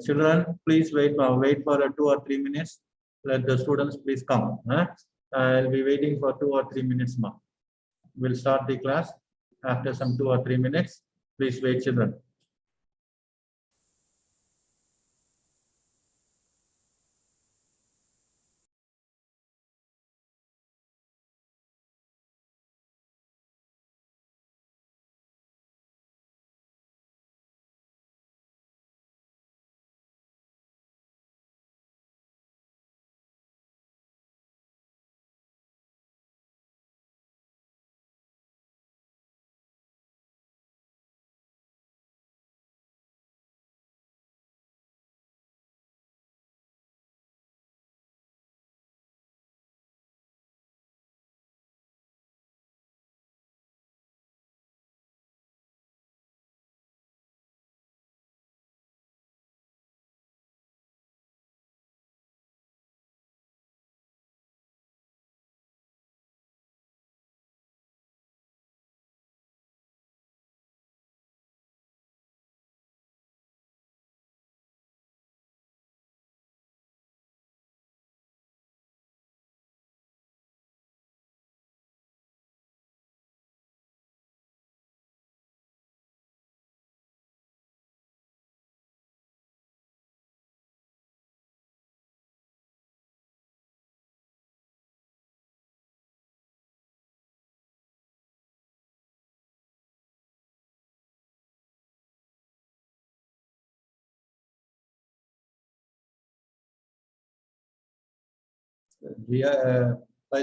Children, please wait for 2 or 3 minutes. Let the students please come. I'll be waiting for 2 or 3 minutes more. We'll start the class after some 2 or 3 minutes. Please wait, children.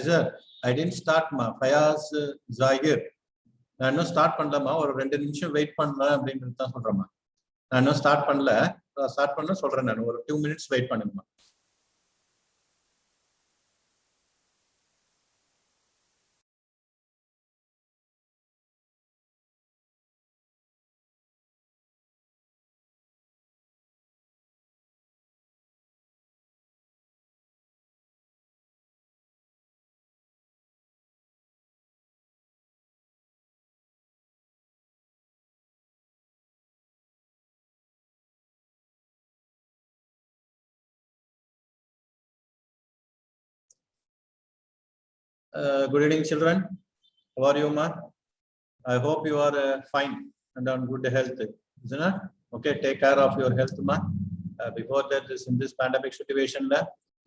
Sir, I didn't start ma. Fayaz Zahir. I no start பண்ணலமா ஒரு 2 நிமிஷம் wait பண்ணலாம் அப்படின்றது தான் சொல்றேன்மா. நான் இன்னும் start பண்ணல. Start பண்ண சொல்றேன் நான் ஒரு 2 minutes வெயிட் பண்ணுங்கம்மா. Good evening, children. How are you, ma? I hope you are fine and on good health. Isn't it? Okay, take care of your health, ma. Before that, in this pandemic situation,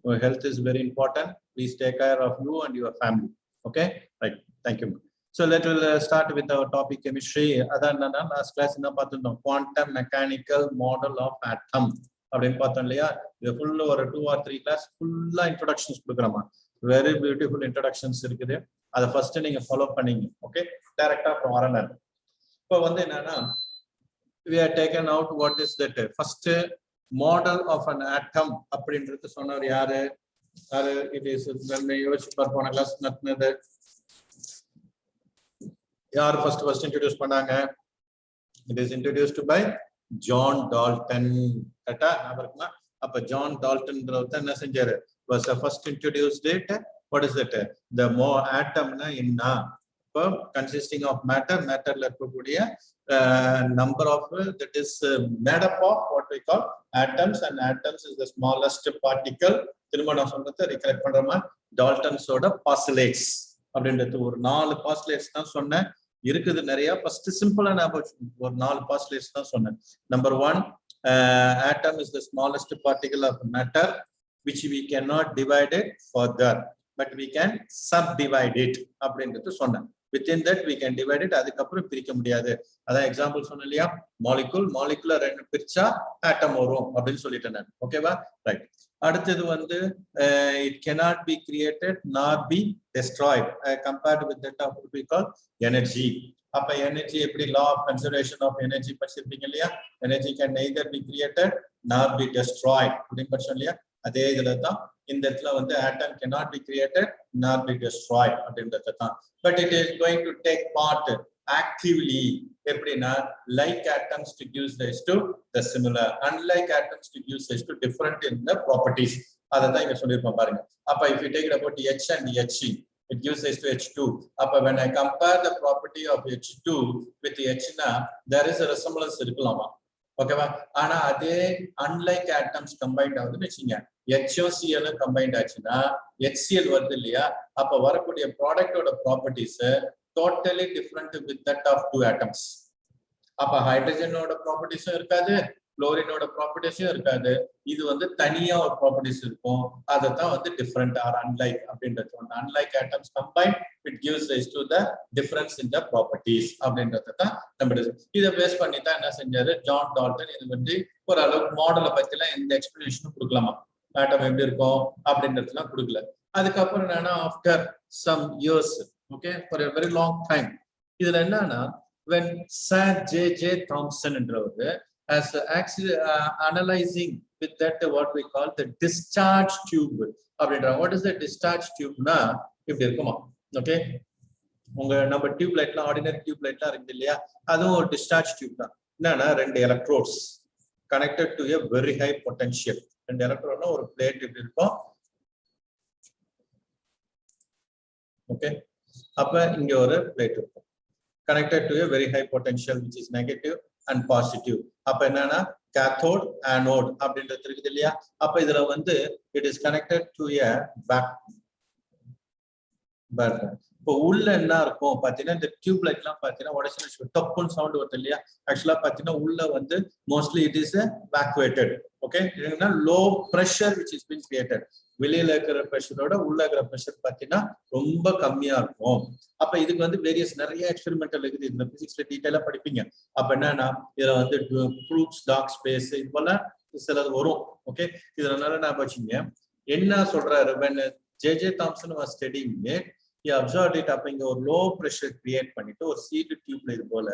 your health is very important. Please take care of you and your family. Okay, right. Thank you. So let us start with our topic chemistry. Other than that, last class in the quantum mechanical model of atom. The full or 2 or 3 class full introductions program. Very beautiful introductions இருக்குது அத first நீங்க follow பண்ணீங்க okay டைரக்டா அப்புறம் வரணும் இப்போ வந்து என்னன்னா we are taken out what is that first model of an atom அப்படின்றது சொன்னவர் யாரு it is நம்ம யோசிச்சு பார்ப்போம் கிளாஸ் நடந்தது யார் first introduce பண்ணாங்க it is introduced by John Dalton கரெக்ட்டா ஞாபகமா அப்ப John Dalton ன்றவர் என்ன செஞ்சாரு was first introduced it. What is it? The more atom inna consisting of matter number of that is made up of what we call atoms, and atoms is the smallest particle. திருமண சொன்னதை recollect பண்றோமா Dalton's postulates அப்படின்றது ஒரு 4 postulates தான் சொன்னேன் இருக்குது நிறைய first simple ஒரு 4 postulates தான் சொன்னேன். Number 1, atom is the smallest particle of matter which we cannot divide it further, but we can subdivide it. Within that we can divide it. அதுக்கப்புறம் பிரிக்க முடியாது. அதான் எக்ஸாம்பிள் சொன்னேன் இல்லையா molecule ரெண்டு பிரிச்சா atom வரும் அப்படின்னு சொல்லிட்டேன் நான். ஓகேவா ரைட். அடுத்தது வந்து it cannot be created nor be destroyed compared with that of what we call energy. அப்ப energy எப்படி law of conservation of energy படிச்சிருப்பீங்க இல்லையா energy can neither be created nor be destroyed அப்படின்னு படிச்சோம் இல்லையா அதே இதுல தான் இந்த இடத்துல வந்து atom cannot be created nor be destroyed அப்படின்றது தான் but it is going to take part actively எப்படின்னா like atoms to give rise to the similar, unlike atoms to give rise to different in the properties. அதான் இங்க சொல்லிருப்போம் பாருங்க. அப்ப if you take it about H and He, it gives rise to H2. அப்ப when I compare the property of H2 with H na, there is a resemblance இருக்கலாமா? ஓகேவா? ஆனா அதே unlike atoms combined ஆகுதுன்னு வச்சுங்க, HCl combined ஆச்சுன்னா HCl வருது இல்லையா? அப்ப வரக்கூடிய ப்ராடக்டோட properties totally different with that of two atoms. அப்ப ஹைட்ரஜனோட ப்ராப்பர்ட்டிஸும் இருக்காது, குளோரினோட ப்ராப்பர்ட்டிஸும் இருக்காது. இது வந்து தனியா ஒரு ப்ராப்பர்ட்டிஸ் இருக்கும். அதைத்தான் வந்து டிஃபரெண்ட் ஆர் அன்லைக் அப்படின்றது. Unlike atoms combine it gives rice to the difference in the properties அப்படின்றத தான் நம்ம இதை பேஸ் பண்ணி தான் என்ன செஞ்சாரு ஜான் டால்டன். இது வந்து ஓரளவுக்கு மாடலை பத்திலாம் எந்த எக்ஸ்பிளனேஷனும் கொடுக்கலாமா, ஆட்டம் எப்படி இருக்கும் அப்படின்றதுலாம் கொடுக்கல. அதுக்கப்புறம் என்னன்னா after some years, okay, for a very long time, இதுல என்னன்னா when Sir J.J. Thomson என்றவர் as actually analyzing with that what we call the discharge tube அப்படின்ற. what is the discharge tube னா இப்படி இருக்குமா, ஓகே, உங்க நம்ம டியூப் லைட்லாம் ஆர்டினரி டியூப் லைட்லாம் இருக்கு இல்லையா, அதுவும் ஒரு டிஸ்சார்ஜ் டியூப் தான். என்னன்னா ரெண்டு electrodes connected to a very high potential. ரெண்டு எலக்ட்ரோட்னா ஒரு பிளேட் இப்படி இருக்கும், ஓகே. அப்ப இங்க ஒரு பிளேட் இருக்கும் connected to a very high potential which is negative and positive. அப்ப என்னன்னா cathode anode அப்படின்றது இருக்குது இல்லையா. அப்ப இதுல வந்து it is connected to a vacuum. இப்போ உள்ள என்ன இருக்கும் பாத்தீங்கன்னா இந்த டியூப் லைட்லாம் பாத்தீங்கன்னா உடச்சு டப்புன்னு சவுண்ட் வருது இல்லையா. ஆக்சுவலா பாத்தீங்கன்னா உள்ள வந்து mostly it is vacuated, okay. இதுன்னா low pressure which is been created. வெளியில இருக்கிற பிரஷரோட உள்ள இருக்கிற பிரஷர் பாத்தீங்கன்னா ரொம்ப கம்மியா இருக்கும். அப்ப இதுக்கு வந்து வேரியஸ் நிறைய எக்ஸ்பெரிமெண்டல் இருக்குது, இந்த பிசிக்ஸ்ல டீடைலா படிப்பீங்க. அப்ப என்னன்னா இதுல வந்து ப்ரூட்ஸ் டார்க் ஸ்பேஸ் இது போல சிலது வரும், ஓகே. இதனால நான் வச்சுங்க என்ன சொல்றாரு, when J.J. Thomson was studying it, he observed it. அப்ப இங்க ஒரு லோ பிரஷர் கிரியேட் பண்ணிட்டு ஒரு சீட் டியூப்ல இது போல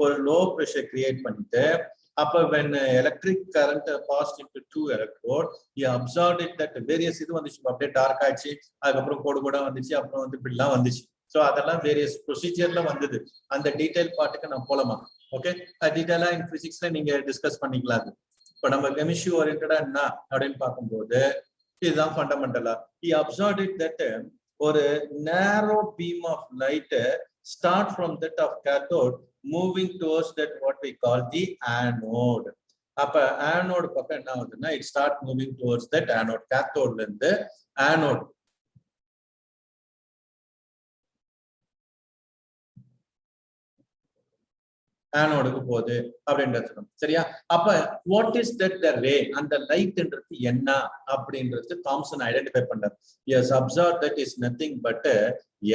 ஒரு லோ பிரஷர் கிரியேட் பண்ணிட்டு அப்ப when electric current passed into two electrode, he observed it that various இது வந்துச்சு, அப்படியே டார்க் ஆச்சு, அதுக்கப்புறம் கோடு கூட வந்துச்சு, அப்புறம் வந்து இப்படிலாம் வந்துச்சு. ஸோ அதெல்லாம் வேரியஸ் ப்ரொசீஜர்ல வந்தது. அந்த டீடைல் பார்ட்டுக்கு நான் போலாமா, ஓகே. டீடைலா இன் பிசிக்ஸ்ல நீங்க டிஸ்கஸ் பண்ணிக்கலாம். இப்போ நம்ம கெமிஸ்ட்ரி ஓரியன்டா என்ன அப்படின்னு பார்க்கும்போது இதுதான் ஃபண்டமெண்டலா. he observed it that ஒரு narrow beam of light start from that of cathode moving towards that what we call the anode. அப்ப anode பக்கம் என்ன ஆகுதுன்னா it start moving towards that anode. cathode ல இருந்து anode ஆனோடுக்கு போகுது அப்படின்றது சரியா. அப்ப what is that the ray, அந்த லைட்ன்றது என்ன அப்படின்றது தாம்சன் ஐடென்டிஃபை பண்றாரு. As observe that is nothing but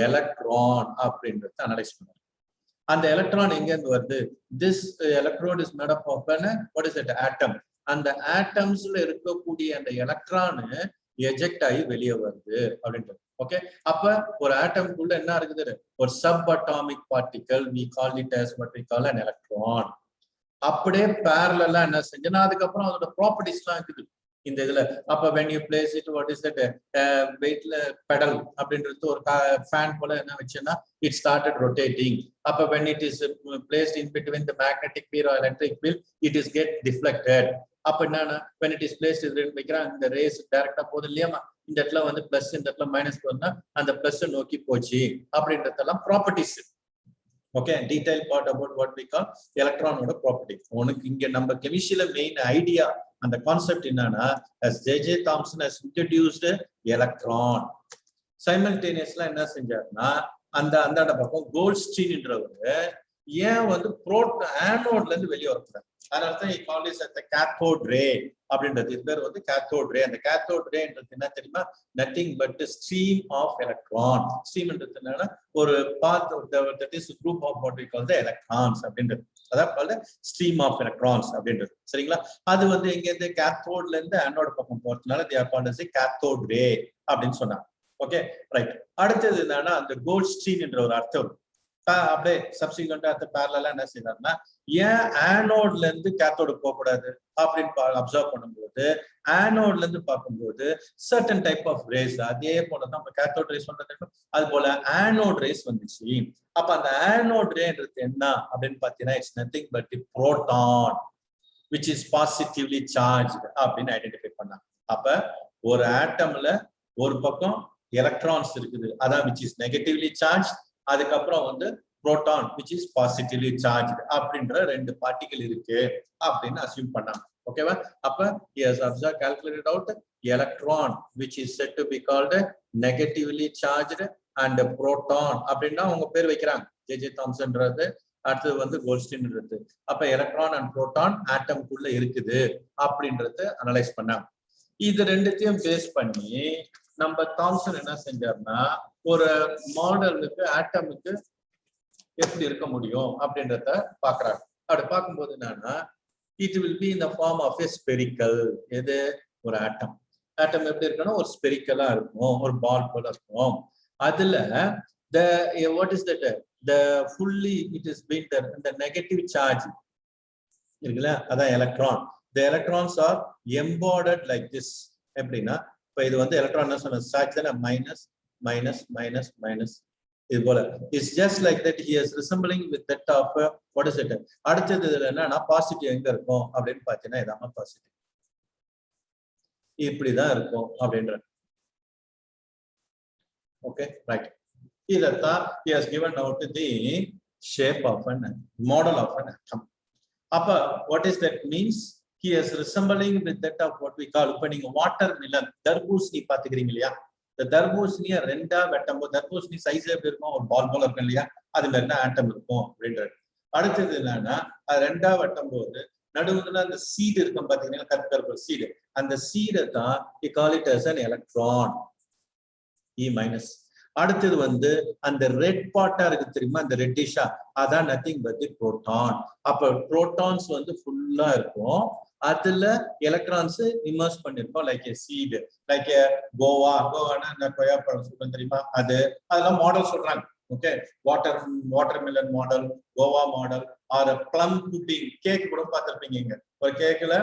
electron அப்படின்றது அனலைஸ் பண்றாரு. அந்த எலக்ட்ரான் எங்க இருந்து வருது, this electrode is made up of what is that atom. அந்த ஆட்டம்ஸ்ல இருக்கக்கூடிய அந்த எலக்ட்ரான் எஜெக்ட் ஆகி வெளியே வருது அப்படின்றது, ஓகே. அப்ப ஒரு ஆட்டம்குள்ள என்ன இருக்குது, ஒரு sub atomic particle, we call it as what we call an electron. அப்படியே parallel என்ன செஞ்சனா அதுக்கப்புறம் அதோட ப்ராப்பர்ட்டிஸ்லாம் இருக்குது இந்த இதுல. அப்ப when you place it, what is that வெயிட்ல பெடல் அப்படின்றது ஒரு ஃபேன் போல என்ன வச்சேன்னா it started rotating. அப்ப when it is placed in between the magnetic field or electric field, it is get deflected. அப்ப என்னன்னா when it is placed இது வைக்கிறா இந்த ரேஸ் டைரக்டா போகுது இல்லையா, இந்த இடத்துல வந்து பிளஸ் இந்த இடத்துல மைனஸ் போகுதுன்னா அந்த பிளஸ் நோக்கி போச்சு அப்படின்றதெல்லாம் properties, okay. Detail part about what we call எலக்ட்ரானோட ப்ராப்பர்ட்டி. உனக்கு இங்க நம்ம கெமிஸ்ட்ரியில மெயின் ஐடியா அந்த கான்செப்ட் என்னன்னா as J.J. Thomson has introduced electron. சைமல்டேனியஸ்ல என்ன செஞ்சாருன்னா அந்த அந்த பக்கம் கோல்ட்ஸ்டீன்ன்றவரு ஏன் வந்து ஆனோட்ல இருந்து வெளியே வரக்கூடாது, அதனால தான் he called it as the cathode ray அப்படின்றது. இது பேர் வந்து cathode ray. அந்த cathode rayன்றது என்ன தெரியுமா, nothing but a stream of electron. streamன்றது என்னன்னா ஒரு path that is a group of what we call the electrons அப்படின்றது. அதான் called stream of electrons அப்படின்றது, சரிங்களா. அது வந்து எங்க இருந்து கேத்தோட்ல இருந்து ஆனோட் பக்கம் போறதுனால they are called as a cathode ray அப்படின்னு சொன்னாங்க, ஓகே ரைட். அடுத்தது என்னன்னா அந்த கோல்ட்ஸ்டீன் என்ற ஒரு அர்த்தம். அப்படியே சப்சிக்வெண்டா அடுத்த பேரலா என்ன செய்யறாருன்னா ஏன் ஆனோட்ல இருந்து கேத்தோடு போக கூடாது அப்படின்னு அப்சர்வ் பண்ணும்போது ஆனோட்ல இருந்து பார்க்கும்போது சர்டன் டைப் ஆஃப் ரேஸ் அதே போலதான் நம்ம கேத்தோட் ரேஸ் பண்றது அது போல ஆனோட் ரேஸ் வந்துச்சு. அப்ப அந்த ஆனோட் ரேன்றது என்ன அப்படின்னு பாத்தீங்கன்னா it's nothing but the proton which is positively charged அப்படின்னு ஐடென்டிஃபை பண்ணாங்க. அப்ப ஒரு ஆட்டம்ல ஒரு பக்கம் எலக்ட்ரான்ஸ் இருக்குது அதான் which is negatively charged, அதுக்கப்புறம் வந்து proton which is positively charged அப்படின்ற ரெண்டு பார்ட்டிகல் இருக்கு அப்படின்னு அசியூம் பண்ணாங்க. ஓகேவா? அப்ப he has observed calculated out electron which is said to be called negatively charged and proton அப்படின்னா அவங்க பேர் வைக்கிறாங்க ஜே தாம்சன்றது, அடுத்தது வந்து கோல்ஸ்டின்றது. அப்ப எலக்ட்ரான் அண்ட் புரோட்டான் ஆட்டம்குள்ள இருக்குது அப்படின்றது அனலைஸ் பண்ணாங்க. இது ரெண்டுத்தையும் பேஸ் பண்ணி நம்ம தாம்சன் என்ன செஞ்சார்னா ஒரு மாடலுக்கு ஆட்டமுக்கு எப்படி இருக்க முடியும் அப்படின்றத பாக்குறாங்க. அப்படி பார்க்கும்போது என்னன்னா it will be in the form of a spherical. எது? ஒரு ஆட்டம். ஆட்டம் எப்படி இருக்குன்னா ஒரு ஸ்பெரிக்கலா இருக்கும், ஒரு பால் போல இருக்கும். அதுல what is that the fully it is been the negative charge இருக்குல்ல அதான் electron. the electrons are embodied like this. எப்படின்னா இப்ப இது வந்து எலக்ட்ரான் என்ன சொன்ன சார்ஜ் தானே மைனஸ் மைனஸ் மைனஸ் மைனஸ் இது போல it's just like that he is resembling with that of what is it. அடுத்தது இதுல என்னன்னா பாசிட்டிவ் எங்க இருக்கும் அப்படின்னு பாத்தீங்கன்னா இதாம பாசிட்டிவ் இப்படிதான் இருக்கும் அப்படின்ற. Okay right. இதைத்தான் he has given out the shape of an model of an atom. அப்ப what is that means? He is resembling with that of what we call இப்ப நீங்க watermelon தர்பூசணி பாத்துக்கிறீங்க இல்லையா, இந்த தர்பூசணிய ரெண்டா வெட்டும்போது தர்பூசணி சைஸ் எப்படி இருக்கும், ஒரு பால் போல இருக்கும் இல்லையா, அது மாதிரி தான் ஆட்டம் இருக்கும் அப்படின்றது. அடுத்தது என்னன்னா அது ரெண்டா வெட்டும் போது நடுவுல அந்த சீடு இருக்கும் பாத்தீங்கன்னா கருப்பு கருப்பு சீடு, அந்த சீடை தான் we call it as an electron E-. அடுத்தது வந்து அந்த ரெட் பார்ட்டா இருக்கு தெரியுமா, அந்த ரெட்டிஷா, அதான் நத்திங் பட் தி புரோட்டான். அப்ப புரோட்டான்ஸ் வந்து ஃபுல்லா இருக்கும், அதுல எலக்ட்ரான்ஸ் இமர்ஸ் பண்ணிருக்கோம் like a seed, like a கோவானா இந்த கொய்யாப்பழம் சொல்றேன் தெரியுமா, அதெல்லாம் மாடல் சொல்றாங்க. Okay, watermelon model, guava model, or plum pudding cake கூட பார்த்திருப்பீங்க. இங்க ஒரு கேக்ல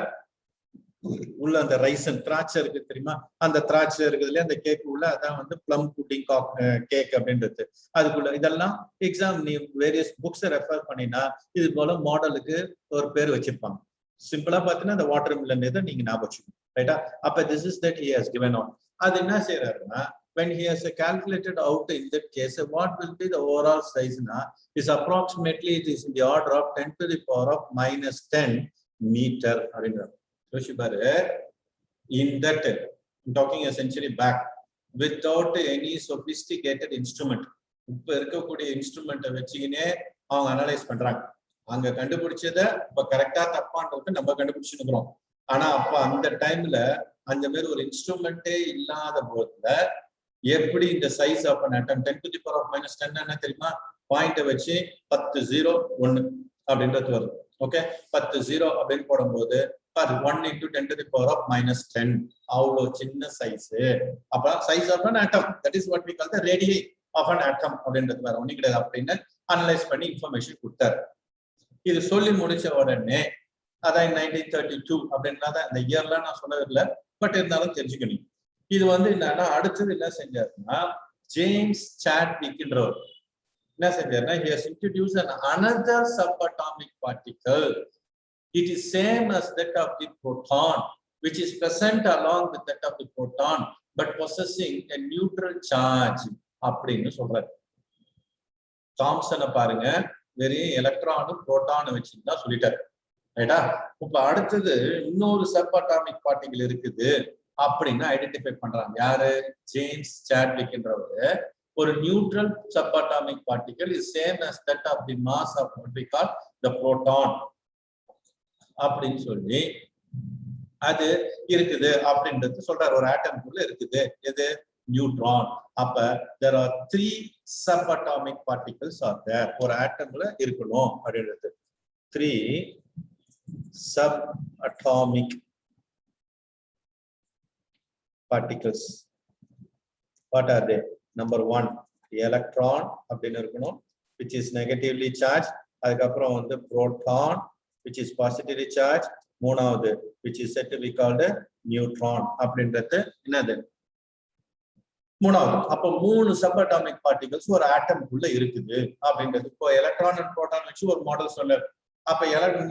உள்ள அந்த ரைசன் திராட்சை இருக்கு தெரியுமா, அந்த திராட்சை இருக்குதுல அந்த கேக் உள்ள அதான் வந்து பிளம் புட்டிங் கேக் அப்படின்றது. அதுக்குள்ள இதெல்லாம் எக்ஸாம் நீ வேரியஸ் புக்ஸ் ரெஃபர் பண்ணினா இது போல மாடலுக்கு ஒரு பேர் வச்சிருப்பாங்க. சிம்பிளா பாத்தீங்கன்னா இந்த வாட்டர்மெலன் இதை நீங்க ஞாபகம் வச்சுக்கணும். ரைட்டா? அப்ப this is that he has given out. அது என்ன செய்யறாருன்னா when he has calculated out in that case what will be the overall size na is approximately it is in the order of 10 to the power of minus 10 meter அப்படின்றாரு. In that I'm talking a century back without any sophisticated instrument, இப்ப இருக்கக்கூடிய இன்ஸ்ட்ருமெண்ட்டை வச்சுக்கினே அவங்க analyse பண்றாங்க. அங்க கண்டுபிடிச்சத இப்ப கரெக்டா தப்பான்றது நம்ம கண்டுபிடிச்சுக்கிறோம். ஆனா அப்ப அந்த டைம்ல அந்த மாதிரி ஒரு இன்ஸ்ட்ருமெண்டே இல்லாத போதுல எப்படி இந்த size of an atom 10 to the power of minus 10 என்ன தெரியுமா, பாயிண்ட வச்சு 10 0 1 அப்படின்றது வருது. ஓகே, 10 0 அப்படின்னு போடும்போது 1 into 10 to the power of minus 10 அவ்வளவு சின்ன சைஸ். அப்ப size of an atom, that is what we call the radii of an atom அப்படின்றது வேற ஒண்ணு கிடையாது அப்படின்னு அனலைஸ் பண்ணி இன்ஃபர்மேஷன் கொடுத்தாரு. இது சொல்லி முடிச்ச உடனே அதான் 1932 அப்படின்னா தான் இந்த இயர்லாம் நான் சொன்னதில்லை, பட் இருந்தாலும் தெரிஞ்சுக்கணும். இது வந்து என்னன்னா அடுத்தது என்ன செஞ்சாருன்னா ஜேம்ஸ் சாட்விக்ன்றவர் என்ன செஞ்சாருன்னா he has introduced another subatomic particle. It is same as that of the proton, which is present along with that of the proton, but possessing a neutral charge அப்படின்னு சொல்றாரு. தாம்சனை பாருங்க, வெறும் எலக்ட்ரானும் புரோட்டானும் வச்சுன்னு தான் சொல்லிட்டாரு. ரைட்டா? இப்ப அடுத்தது இன்னொரு சப்பாட்டாமிக் பார்ட்டிகல் இருக்குது அப்படின்னு ஐடென்டிஃபை பண்றாங்க. யாரு? ஜேம்ஸ் சாட்விக்ன்றவரு. ஒரு neutral subatomic particle is same as that of the mass of what we call the proton அப்படின்னு சொல்லி அது இருக்குது அப்படின்றது சொல்றாரு. ஒரு ஆட்டம்குள்ள இருக்குது எது? நியூட்ரான். அப்ப there are 3 subatomic particles are there. ஒரு ஆட்டம்ல இருக்கணும் அப்படின்றது 3 subatomic particles. What are they? Number 1 electron அப்படின்னு இருக்கணும். which is negatively charged. அதுக்கப்புறம் வந்து proton, which is positively charged. மூணாவது which is said to be called a neutron. அப்படின்றது என்னது? மூணாவது. அப்போ 3 சப்அட்டாமிக் பார்ட்டிகல்ஸ் ஒரு ஆட்டம்குள்ள இருக்குது அப்படின்றது. இப்போ எலக்ட்ரான் அண்ட் புரோட்டான் வச்சு ஒரு மாடல் சொன்னார். அப்ப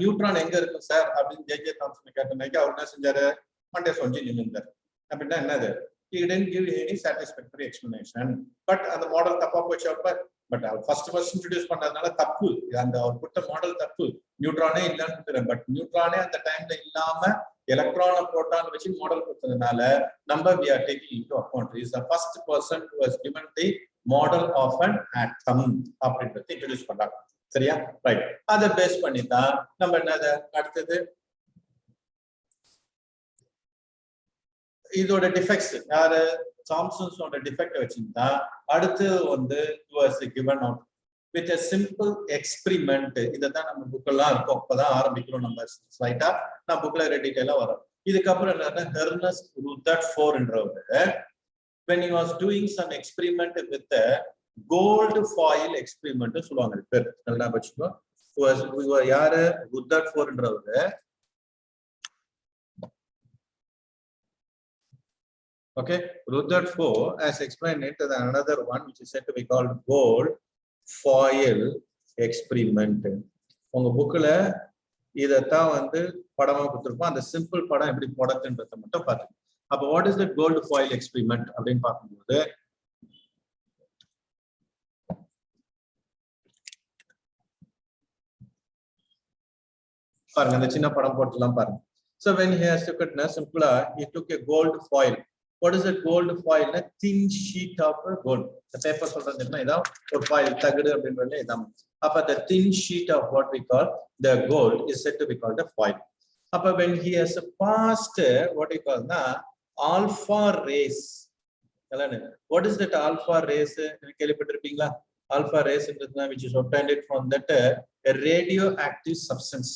நியூட்ரான் எங்க இருக்கு சார் அப்படின்னு ஜே தாம்சன் கேட்டனாக்கி அவர் என்ன செஞ்சாரு? மண்டே சொல்லி நின்றுந்தார். அப்படின்னா என்னது? He didn't give any satisfactory explanation. But அந்த மாடல் தப்பா போச்சு. அப்ப பட் ஃபர்ஸ்ட் இன்ட்ரோடியூஸ் பண்ணதுனால தப்பு. அந்த அவர் கொடுத்த மாடல் தப்பு. நியூட்ரானே இல்லைன்னு. பட் நியூட்ரானே அந்த டைம்ல இல்லாம எலக்ட்ரான் புரோட்டான் வச்சு மாடல் கொடுத்ததுனால நம்ம we are taking into account. He is the first person who has given the model of an atom அப்படின்றத இன்ட்ரோடியூஸ் பண்றாங்க. சரியா? ரைட். அதை பேஸ் பண்ணி தான் நம்ம என்னது அடுத்தது இதோட டிஃபெக்ட்ஸ் யாரு தாம்சன்ஸோட டிஃபெக்ட் வச்சிருந்தா அடுத்து வந்து was given out with a simple experiment. இதான் நம்ம புக்கெல்லாம் இருக்கும். அப்பதான் ஆரம்பிக்கிறோம் நம்ம ஸ்லைட்டா. நான் புக்ல டீடைலா வரும். இதுக்கப்புறம் என்னன்னா Ernst ருதர்ஃபோர்ட்ன்றவரு when he was doing some experiment with the gold foil experiment சொல்லுவாங்க. பேர் நல்லா வச்சுக்கோ. யாரு? ருதர்ஃபோர்ட்ன்றவரு. Okay, Rutherford has explained it as another one which is said to be called gold foil experiment. உங்க புக்ல இதத்தான் வந்து படமா கொடுத்திருப்போம். அந்த சிம்பிள் படம் எப்படி போடுறதுன்றத மட்டும் பாத்துக்கோங்க. அப்ப what is the gold foil experiment அப்படின்னு பார்க்கும்போது பாருங்க, அந்த சின்ன படம் போட்டுலாம் பாருங்க. So when he has took it simple, he took a gold foil. What is a gold foil? A thin sheet of gold. The paper சொல்றதுன்னா இதான் ஒரு foil தகடு அப்படின்றதுல இதான். அப்ப the thin sheet of what we call the gold is said to be called a foil. அப்ப when he has passed what we call na alpha rays. What is that alpha rays? கேள்விப்பட்டிருப்பீங்களா? Alpha rays என்றதுனா which is obtained from that a radioactive substance.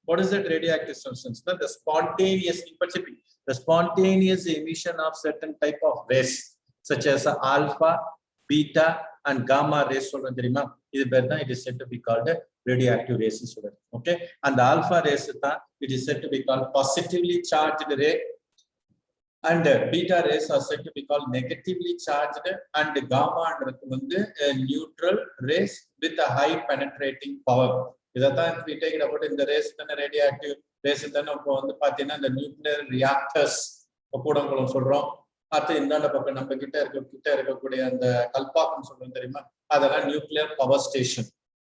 What is that radioactive substance? The spontaneous the spontaneous emission of certain type of rays such as alpha, beta and gamma rays சொல்றோம் தெரியுமா? இது பேர் தான் it is said to be called radioactive rays சொல்றோம். Okay, and the alpha rays தான் it is said to be called positively charged ray and beta rays are said to be called negatively charged and gamma ன்றது வந்து neutral rays with a high penetrating power. இதான் we take it about இந்த rays தான radioactive rays தான. இப்போ வந்து பாத்தீங்கன்னா இந்த நியூக்ளியர் ரியாக்டர்ஸ் கூடங்குளம் சொல்றோம். அது இந்தாண்ட பக்கம் நம்ம கிட்ட இருக்கக்கூடிய அந்த கல்பாக்கம் சொல்றோம் தெரியுமா? அதெல்லாம் நியூக்ளியர் பவர் ஸ்டேஷன்.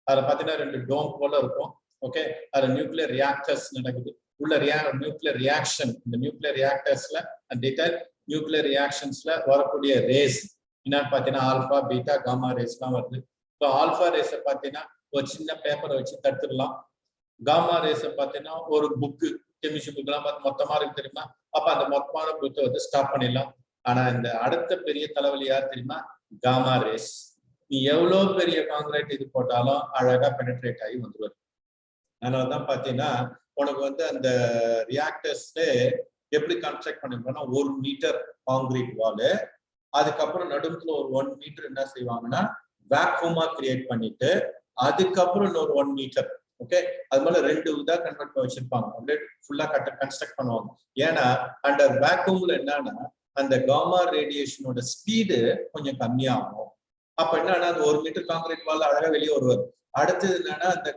அதுல பாத்தீங்கன்னா 2 டோம் போல இருக்கும். ஓகே, அதுல நியூக்ளியர் ரியாக்டர்ஸ் நடக்குது. உள்ள நியூக்ளியர் ரியாக்ஷன், இந்த நியூக்ளியர் ரியாக்டர்ஸ்ல டீடைல் நியூக்ளியர் ரியாக்ஷன்ஸ்ல வரக்கூடிய ரேஸ் என்னன்னு பாத்தீங்கன்னா ஆல்பா, பீட்டா, காமா ரேஸ் எல்லாம் வருது. இப்போ ஆல்பா ரேஸ பாத்தீங்கன்னா ஒரு சின்ன பேப்பரை வச்சு தடுத்துடலாம். காமா ரேஸ பாத்தீங்கன்னா ஒரு புக்கு, கெமிஸ்ட்ரி புக் எல்லாம் பார்த்து மொத்தமா இருக்கு தெரியுமா? அப்ப அந்த மொத்தமான புக்கை வந்து ஸ்டாப் பண்ணிடலாம். ஆனா இந்த அடுத்த பெரிய தலைவலி யார் தெரியுமா? Gamma rays. நீ எவ்வளவு பெரிய காங்கிரீட் இது போட்டாலும் அழகா பெனிட்ரேட் ஆகி வந்துருவாரு. அதனாலதான் பாத்தீங்கன்னா உனக்கு வந்து அந்த ரியாக்டர்ஸ்ல எப்படி கன்ஸ்ட்ரக்ட் பண்ணிருக்கோம்னா 1 மீட்டர் காங்கிரீட் வாலு, அதுக்கப்புறம் நடுவுல ஒரு 1 மீட்டர் என்ன செய்வாங்கன்னா வேக்யூமா கிரியேட் பண்ணிட்டு அதுக்கப்புறம் இன்னொரு 1 மீட்டர். ஓகே, அது மேல 2 இதா கன்வெர்ட் பண்ணி வச்சிருப்பாங்க. அப்படியே ஃபுல்லா கன்ஸ்ட்ரக்ட் பண்ணுவாங்க. ஏன்னா அந்த வேக்யூம்ல என்னன்னா அந்த காமா ரேடியேஷனோட ஸ்பீடு கொஞ்சம் கம்மியாகும். அப்ப என்னன்னா அந்த 1 மீட்டர் காங்கிரீட் வால் அழகா வெளியே வருவார். அடுத்தது என்னன்னா அந்த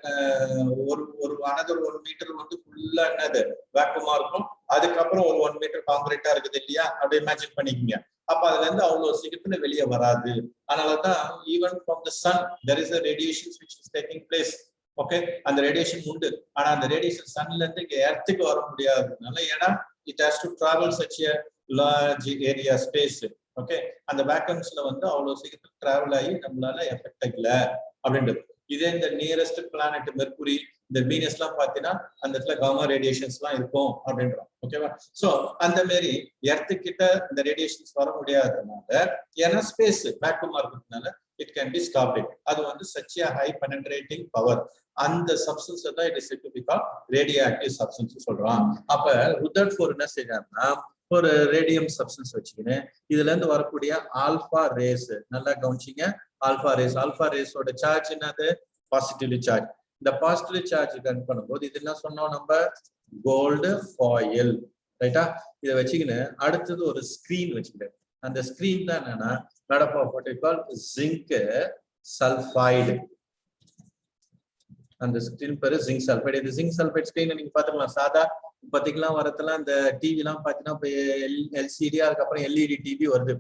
ஒரு அனதர் 1 மீட்டர் வந்து ஃபுல்லா என்னது வேக்யூமா இருக்கும். அதுக்கப்புறம் ஒரு 1 மீட்டர் காங்கிரீட்டா இருக்குது இல்லையா? அப்படியே இமேஜின் பண்ணிக்கோங்க. அப்ப அதுல இருந்து அவ்வளவு சீக்கிரத்துல வெளியே வராது. அதனாலதான் even from the sun there is a radiation which is taking place. Okay, அந்த ரேடியேஷன் உண்டு. ஆனா அந்த ரேடியேஷன் சன்ல இருந்து இங்க எர்த்துக்கு வர முடியாதுனால, ஏன்னா it has to travel such a large area space. Okay, அந்த வேக்கம்ஸ்ல வந்து அவ்வளவு சீக்கிரத்துல டிராவல் ஆகி நம்மளால எஃபெக்ட் ஆகல அப்படின்றது. இதே இந்த நியரஸ்ட் பிளானட் மெர்குரி, இந்த வீனஸ் எல்லாம் பாத்தீங்கன்னா அந்த இடத்துல காமா ரேடியேஷன்ஸ் எல்லாம் இருக்கும் அப்படின்றோம். ஓகேவா? சோ அந்த மாதிரி எர்த்து கிட்ட இந்த ரேடியேஷன்ஸ் வர முடியாததுனால, ஏன்னா ஸ்பேஸ் வேக்யூமா இருக்கிறதுனால இட் கேன் பி ஸ்டாப்ட். அது வந்து such a high penetrating power. அந்த சப்ஸ்டன்ஸ் தான் it is said to be called radioactive substance சொல்றான். அப்ப ருதர்ஃபோர்ட் என்ன செய்யறாருன்னா ஒரு ரேடியம் சப்ஸ்டன்ஸ் வச்சுக்கினேன். இதுல இருந்து வரக்கூடிய ஆல்பா ரேஸ் நல்லா கவனிச்சிங்க. ஆல்பா ரேஸோட சார்ஜ் என்னது? Positively charge. இந்த பாசிட்டிவ் சார்ஜ் கன் பண்ணும்போது இது என்ன சொன்னோம் நம்ம? கோல்டு ஃபாயில், ரைட்டா? இதை வச்சுக்கின்னு அடுத்தது ஒரு ஸ்கிரீன் வச்சுக்கிட்டேன். அந்த ஸ்கிரீன் தான் என்னன்னா made up of what we call zinc sulphide. அந்த ஸ்கிரீன் பேரு ஜிங்க் சல்ஃபைடு. இந்த ஜிங்க் சல்ஃபைடு ஸ்கிரீன் நீங்க பாத்துக்கலாம். சாதா பாத்தீங்கன்னா வரதெல்லாம் இந்த டிவி எல்லாம் பாத்தீங்கன்னா இப்ப எல்சிடி அதுக்கப்புறம் எல்இடி டிவி வருது.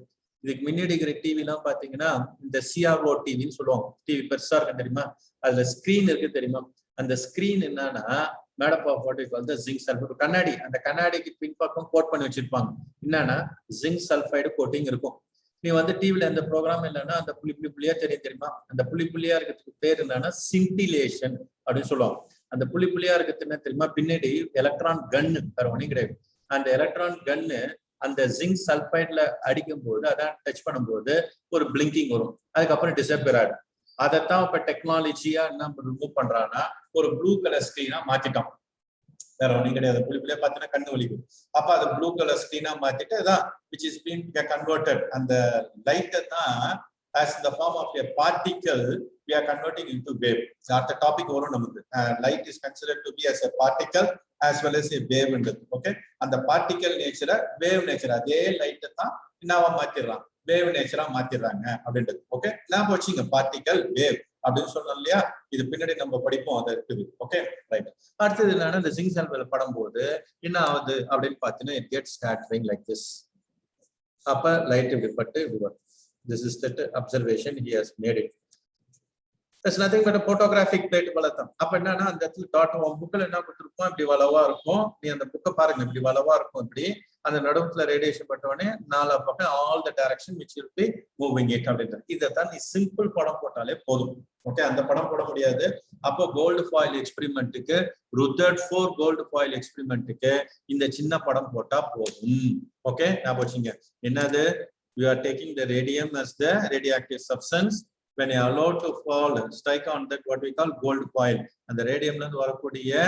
இதுக்கு முன்னாடி இருக்கிற டிவி எல்லாம் பாத்தீங்கன்னா இந்த சிஆர்ஓ டிவின்னு சொல்லுவாங்க. டிவி பெருசா இருக்கு தெரியுமா? அதுல ஸ்கிரீன் இருக்கு தெரியுமா? அந்த ஸ்கிரீன் என்னன்னா made up of what we call the zinc sulphide. கண்ணாடி, அந்த கண்ணாடிக்கு பின்பக்கம் கோட் பண்ணி வச்சிருப்பாங்க. என்னன்னா ஜிங்க் சல்ஃபைடு கோட்டிங் இருக்கும். நீ வந்து டிவில எந்த ப்ரோக்ராம் இல்லைன்னா அந்த புள்ளியா தெரியுமா? அந்த புள்ளியா இருக்கிறதுக்கு பேர் என்னன்னா சிண்டிலேஷன் அப்படின்னு சொல்லுவாங்க. அந்த புள்ளியா இருக்கிறது என்ன தெரியுமா? பின்னாடி எலக்ட்ரான் கன்னு, வேற ஒன்றும் கிடையாது. அந்த எலக்ட்ரான் கன்னு அந்த ஜிங்க் சல்ஃபைட்ல அடிக்கும் போது, அதான் டச் பண்ணும்போது ஒரு பிளிங்கிங் வரும். அதுக்கப்புறம் டிசப்பியர் ஆயிடும். அதைத்தான் இப்ப டெக்னாலஜியா என்ன ரிமூவ் பண்றான்னா ஒரு ப்ளூ கலர் ஸ்கிரீனா மாத்திட்டோம். வேற ஒன்றும் கிடையாது. புள்ளியா பார்த்தீங்கன்னா கண்ணு வலிக்கும். அப்ப அது ப்ளூ கலர் ஸ்கிரீனா மாத்திட்டு அதான் which is being converted. அந்த லைட் தான் as in the form of a particle we are converting into wave. அடுத்த டாபிக் வரும் நமக்கு. Light is considered to be as a particle as well as a wave. Okay, அந்த particle நேச்சரை wave nature அதே light தான் என்னவா மாத்திடுறான், wave நேச்சரா மாத்திடுறாங்க அப்படின்றது. Okay, ஞாபகம் வச்சுங்க, பார்ட்டிகல் வேவ் அப்படின்னு சொன்னோம் இல்லையா? இது பின்னாடி நம்ம படிப்போம், அது இருக்குது. Okay, right. அடுத்தது என்னன்னா இந்த ஜிங்க் சல்ஃபைடு படும்போது என்ன ஆகுது அப்படின்னு பார்த்தீங்கன்னா it gets scattering like this. அப்ப லைட் இப்படி பட்டு இப்படி வரும். This is that observation he has made it. There's nothing but a photographic plate வளர்த்தோம். அப்ப என்னன்னா அந்த இடத்துல டாட் புக்கில் என்ன கொடுத்துருப்போம், இப்படி வளவா இருக்கும். நீ அந்த புக்கை பாருங்க, இப்படி வளவா இருக்கும். இப்படி அந்த நடுவுல ரேடியேஷன் பட்டோடனே நாலா பக்கம் all the direction which will be moving it அப்படின்றது. இதைத்தான் நீ சிம்பிள் படம் போட்டாலே போதும். ஓகே, அந்த படம் போட முடியாது. அப்போ கோல்டு ஃபாயில் எக்ஸ்பெரிமெண்ட்டுக்கு, ருதர்ஃபோர்ட் கோல்டு ஃபாயில் எக்ஸ்பெரிமெண்ட்டுக்கு இந்த சின்ன படம் போட்டா போதும். ஓகே, ஞாபகம் வச்சுங்க. என்னது? You are taking the radium as the radioactive substance. When you are allowed to fall, strike on that what we call gold foil. And the radium la varakodiya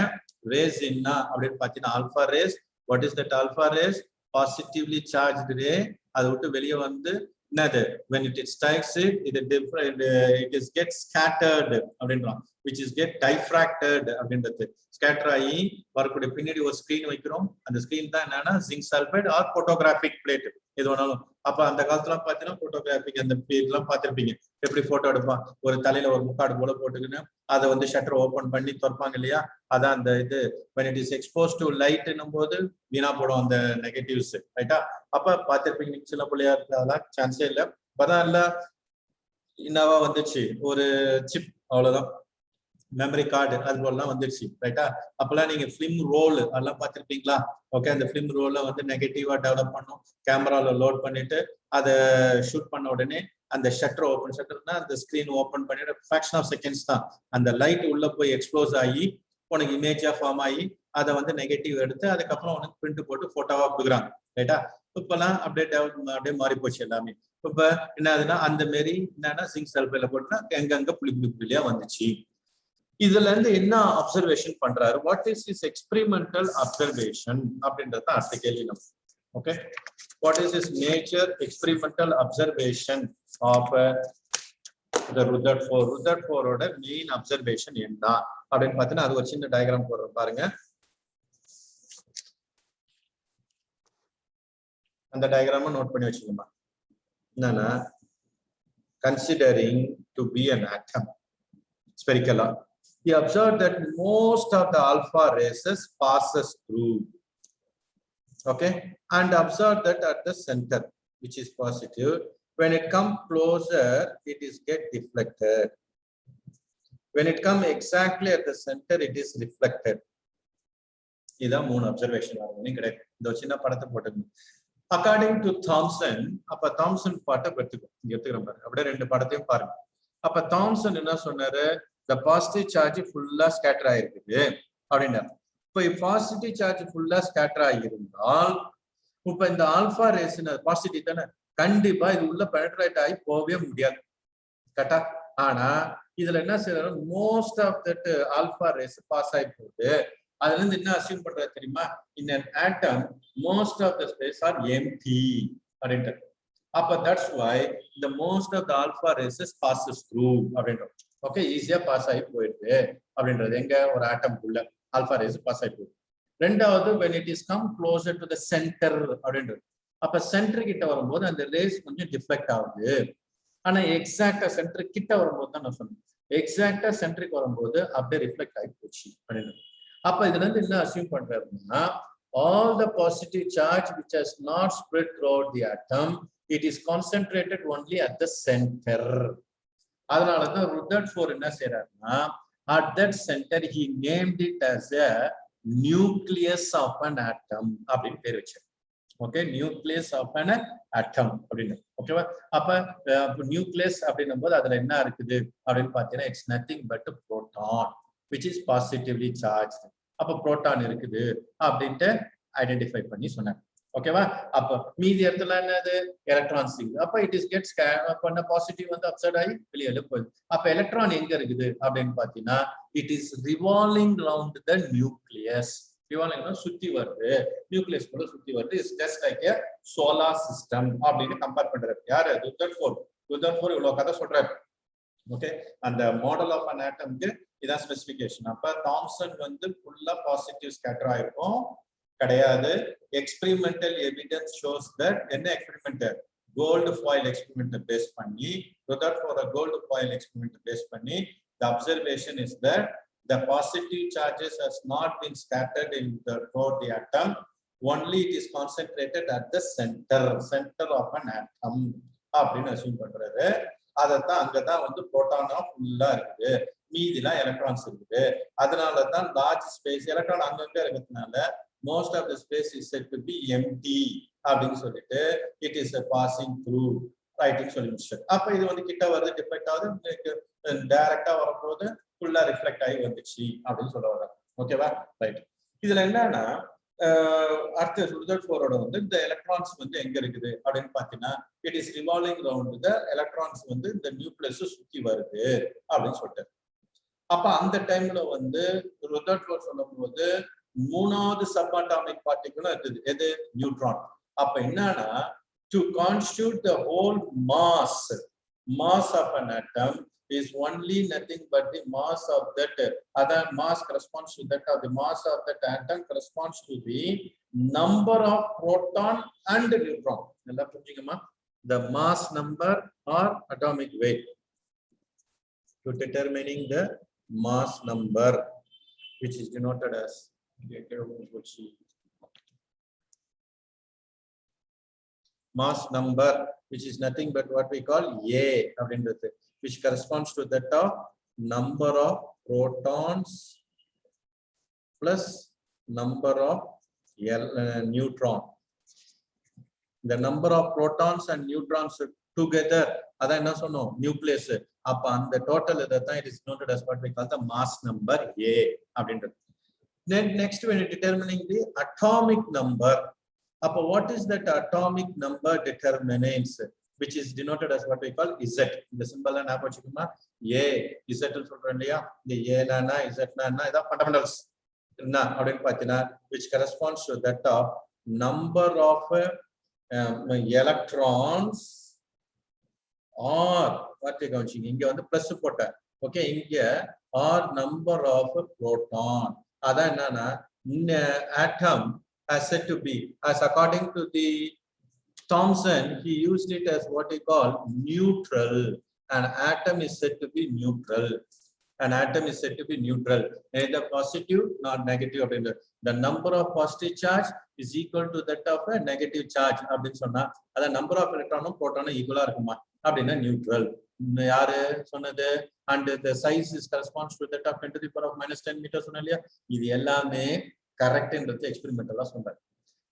rays enna அப்படினு பாத்தீங்கன்னா alpha rays. What is that alpha rays? Positively charged ray. அது விட்டு வெளியே வந்து என்னது? When it strikes it, it is get scattered அப்படின்றான், which is get diffracted அப்படின்றது. Scatter ஆகி வரக்கூடிய பின்னாடி ஒரு ஸ்கிரீன் வைக்கிறோம். அந்த ஸ்கிரீன் தான் என்னன்னா zinc sulphide or photographic plate, எது வேணாலும். அப்ப அந்த காலத்துல பாத்தீங்கன்னா போட்டோகிராஃபிக் அந்த எல்லாம் பார்த்திருப்பீங்க. எப்படி போட்டோ எடுப்பான், ஒரு தலையில ஒரு முக்காடு போல போட்டுக்கின்னு அதை வந்து ஷட்டர் ஓபன் பண்ணி திறப்பாங்க இல்லையா? அதான் அந்த இது when it is exposed to light என்னும் போது வீணா போடும் அந்த நெகட்டிவ்ஸ், ரைட்டா? அப்ப பார்த்திருப்பீங்க. நீங்க சின்ன பிள்ளையா இருக்கலாம், சான்ஸே இல்லை. அப்பதான் இல்ல என்னவா வந்துச்சு, ஒரு சிப், அவ்வளவுதான், மெமரி கார்டு அது போலாம் வந்துருச்சு, ரைட்டா? அப்பெல்லாம் நீங்க பிலிம் ரோல் அதெல்லாம் பார்த்திருப்பீங்களா? ஓகே, அந்த பிலிம் ரோல வந்து நெகட்டிவா டெவலப் பண்ணும், கேமரால லோட் பண்ணிட்டு அதை ஷூட் பண்ண உடனே அந்த ஷட்டர் ஓப்பன், ஷட்டர்னா அந்த ஸ்கிரீன் ஓப்பன் பண்ணிட்டு ஃபிராக்ஷன் ஆஃப் செகண்ட்ஸ் தான் அந்த லைட் உள்ள போய் எக்ஸ்ப்ளோஸ் ஆகி உனக்கு இமேஜா ஃபார்ம் ஆகி அதை வந்து நெகட்டிவ் எடுத்து அதுக்கப்புறம் உனக்கு பிரிண்ட் போட்டு போட்டோவா கொடுக்குறாங்க, ரைட்டா? இப்பெல்லாம் அப்படியே மாறி போச்சு எல்லாமே. இப்ப என்ன ஆகுதுன்னா அந்த மாரி என்னன்னா ஜிங்க் சல்ஃபைட்ல போட்டுனா எங்கங்க புள்ளியா வந்துச்சு. இதுல இருந்து என்ன அப்சர்வேஷன் பண்றாரு, what is is experimental observation அப்படின்றது தான் அடுத்த கேள்வி நம்ம. Okay, what is is major experimental observation of the ருதர்ஃபோர்டோட மெயின் அப்சர்வேஷன் என்ன அப்படின்னு பார்த்தீங்கன்னா அது ஒரு சின்ன டயக்ராம் போடுறோம் பாருங்க. அந்த டயக்ராம நோட் பண்ணி வச்சுக்கோமா. என்னன்னா considering to be an atom spherical, he observed that most of the alpha rays passes through, okay, and observed that at the center which is positive, when it comes closer it is get deflected, when it comes exactly at the center it is reflected. இதான் மூணு observation ஆகும் கிடையாது. இந்த சின்ன படத்தை போட்டுக்கணும். According to Thomson, அப்ப Thomson பாட்டை எடுத்துக்கிறோம் பாருங்க, அப்படியே ரெண்டு படத்தையும் பாருங்க. அப்ப தாம்சன் என்ன சொன்னாரு, the பாசிட்டிவ் சார்ஜ் ஃபுல்லா ஸ்கேட்டர் ஆயிருக்குது அப்படின்னாரு. இப்ப பாசிட்டிவ் சார்ஜ் ஃபுல்லா ஸ்கேட்டர் ஆகியிருந்தால் இப்ப இந்த ஆல்பா ரேஸ் பாசிட்டிவ் தானே, கண்டிப்பா இது உள்ள பெனட்ரேட் ஆகி போகவே முடியாது, கரெக்டா? ஆனா இதுல என்ன செய்யறோம், most of that alpha rays pass ஆகி போகுது. அதுல இருந்து என்ன அசியூம் பண்றது தெரியுமா? In an atom most of the space are empty அப்படின்ட்டு. அப்ப that's why the most of the alpha races passes through அப்படின்றோம். ஓகே, ஈஸியா பாஸ் ஆகி போயிடுது அப்படின்றது எங்க ஒரு ஆட்டம்குள்ள ஆல்பா ரேஸ் பாஸ் ஆகி போகுது. ரெண்டாவது when it is come closer to the center அப்படின்றது. அப்ப சென்டர் கிட்ட வரும்போது அந்த ரேஸ் கொஞ்சம் டிஃப்ளெக்ட் ஆகுது. ஆனா எக்ஸாக்டா சென்டர் கிட்ட வரும்போது தான் நான் சொன்னேன், எக்ஸாக்டா சென்டருக்கு வரும்போது அப்படியே ரிஃப்ளெக்ட் ஆகி போச்சு அப்படின்னு. அப்ப இதுல இருந்து என்ன அசியூம் பண்றாருன்னா, all the positive charge which has not spread throughout the atom, it is concentrated only at the center. அதனாலதான் Rutherford என்ன செய்யறாருன்னா, at that center he named it as a nucleus of an atom அப்படின்னு பேர் வச்சார். Okay, nucleus of an atom அப்படின்னு. ஓகேவா? அப்ப nucleus அப்படின்னும் போது அதுல என்ன இருக்குது அப்படின்னு பாத்தீங்கன்னா, it's nothing but proton which is positively charged. அப்ப புரோட்டான் இருக்குது அப்படின்ட்டு ஐடென்டிஃபை பண்ணி சொன்னாங்க. ஓகேவா? அப்ப மீதி இடத்துல என்னது எலக்ட்ரான்ஸ் இருக்குது. அப்ப இட் இஸ் கெட்ஸ் பண்ண பாசிட்டிவ் வந்து அப்சைட் ஆகி வெளியில போகுது. அப்ப எலக்ட்ரான் எங்க இருக்குது அப்படின்னு பாத்தீங்கன்னா, it is revolving round the nucleus. Revolving சுத்தி வருது, நியூக்ளியஸ் கூட சுத்தி வருது. It's just like a solar system அப்படின்னு கம்பேர் பண்றாரு யாரு? ருதர்ஃபோர்ட். ருதர்ஃபோர்ட் இவ்வளவு கதை சொல்றாரு. ஓகே, அந்த மாடல் ஆஃப் அன் ஆட்டம்க்கு இதான் ஸ்பெசிபிகேஷன். அப்ப தாம்சன் வந்து ஃபுல்லா பாசிட்டிவ் ஸ்கேட்டர் ஆயிருக்கும் கிடையாது. எக்ஸ்பெரிமெண்டல் எவிடன்ஸ் ஷோஸ் தட், என்ன experimental? Gold foil experiment base பண்ணி, Rutherford gold foil experiment base பண்ணி, the observation is that the positive charges has not been scattered in the throughout the atom, only it is concentrated at the center of an atom அப்படின்னு assume பண்றாரு. அதத்தான் அங்கதான் வந்து புரோட்டானா ஃபுல்லா இருக்குது, மீதிலாம் electrons இருக்குது. அதனாலதான் லார்ஜ் ஸ்பேஸ் எலக்ட்ரான் அங்கங்க இருக்கிறதுனால most of the space is said to be empty அப்படின்னு சொல்லிட்டு it is a passing through ரைட்னு சொல்லி முடிச்சிட்டாரு. அப்ப இது வந்து கிட்ட வருது, டிஃபெக்ட் ஆகுது, டைரக்டா வரும்போது ஃபுல்லா ரிஃப்ளெக்ட் ஆகி வந்துச்சு அப்படின்னு சொல்ல வர்றாங்க. ஓகேவா? ரைட். இதுல என்னன்னா அடுத்த ருதர்ஃபோர்டோட வந்து இந்த எலக்ட்ரான்ஸ் வந்து எங்க இருக்குது அப்படின்னு பாத்தீங்கன்னா, it is revolving round the electrons வந்து இந்த நியூக்ளியஸ் சுத்தி வருது அப்படின்னு சொல்லிட்டு. அப்ப அந்த டைம்ல வந்து ருதர்ஃபோர்ட் சொல்லும் போது மூணாவது சப் அட்டாமிக் பார்ட்டிகிளும் இருக்குது, எது? நியூட்ரான். அப்ப என்னன்னா, to constitute the whole mass of an atom is only nothing but the mass of that other mass corresponds to that of the mass of that atom corresponds to the number of proton and neutron. நல்லா புரிஞ்சுக்கமா? The mass number or atomic weight to determining the mass number which is denoted as mass number, which is nothing but what we call A அப்படின்றது, which corresponds to that of number of protons plus number of neutron. The number of protons and neutrons together, அதான் என்ன சொன்னோம்? Nucleus. அப்ப அந்த total இதான் it is noted as what we call the mass number A அப்படின்றது. Then next when determining the atomic number, அப்ப what is that atomic number determinants which is denoted as what we call Z. இந்த symbol ஞாபகம் வச்சுக்கோமா? A Z ன்னு சொல்றோம் இல்லையா? இந்த A னா Z னா இதான் ஃபண்டமெண்டல்ஸ் என்ன அப்படின்னு பார்த்தீங்கன்னா, which corresponds to that of number of electrons or what we கவனிச்சீங்க, இங்க வந்து பிளஸ் போட்டேன். ஓகே, இங்க or number of proton. அதான் என்னன்னா, atom as said to be, as according to the Thomson, he used it as what he called neutral. An atom is said to be neutral. An atom is said to be neutral, neither positive nor negative. The number of positive charge is equal to that of a negative charge. அப்படின்னு சொன்னா அத number of electron proton ஈக்குவலா இருக்குமா அப்படின்னா neutral. யாரு சொன்னது? And the size is corresponds to that of 10 to the power of -10 meters சொன்ன இல்லையா? இது எல்லாமே கரெக்ட்ன்றது எக்ஸ்பெரிமெண்டலா சொல்றாரு.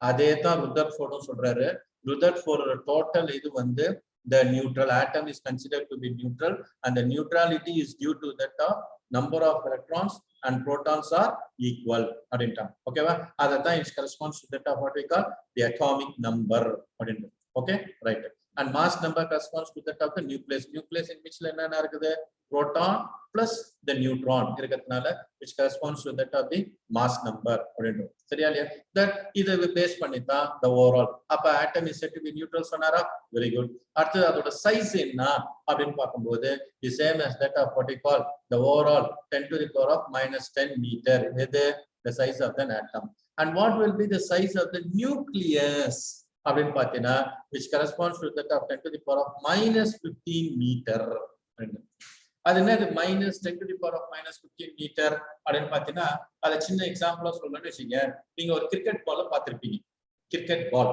அதே தான் ருதர்ஃபோர்டும் சொல்றாரு. ருதர்ஃபோர்ட் டோட்டல் இது வந்து the neutral atom is considered to be neutral, and the neutrality is due to that of number of electrons and protons are equal அப்படின்றாங்க. ஓகேவா? அதான் it corresponds to that of what we call the atomic number அப்படின்றது. Okay, right. and mass number corresponds to that of the nucleus. Nucleus in which என்ன இருக்குது proton plus the neutron இருக்கிறதுனால which corresponds to that of the mass number அப்படினு சரியா இல்லையா that இத base பண்ணி தான் the overall அப்ப atom is said to be neutral சொன்னாரா very good அடுத்து அதோட சைஸ் என்ன அப்படினு பாக்கும்போது the same as that of what we call the overall 10 to the power of minus 10 meter இது the size of the atom and what will be the size of the nucleus அப்படினு பாத்தீனா which corresponds to that of 10 to the power of minus 15 meter அது என்னது minus 10 to the power of minus 15 meter அப்படினு பாத்தீனா அத சின்ன எக்ஸாம்பிளா சொல்லணும்னு வெச்சீங்க நீங்க ஒரு கிரிக்கெட் பால் பார்த்திருப்பீங்க கிரிக்கெட் பால்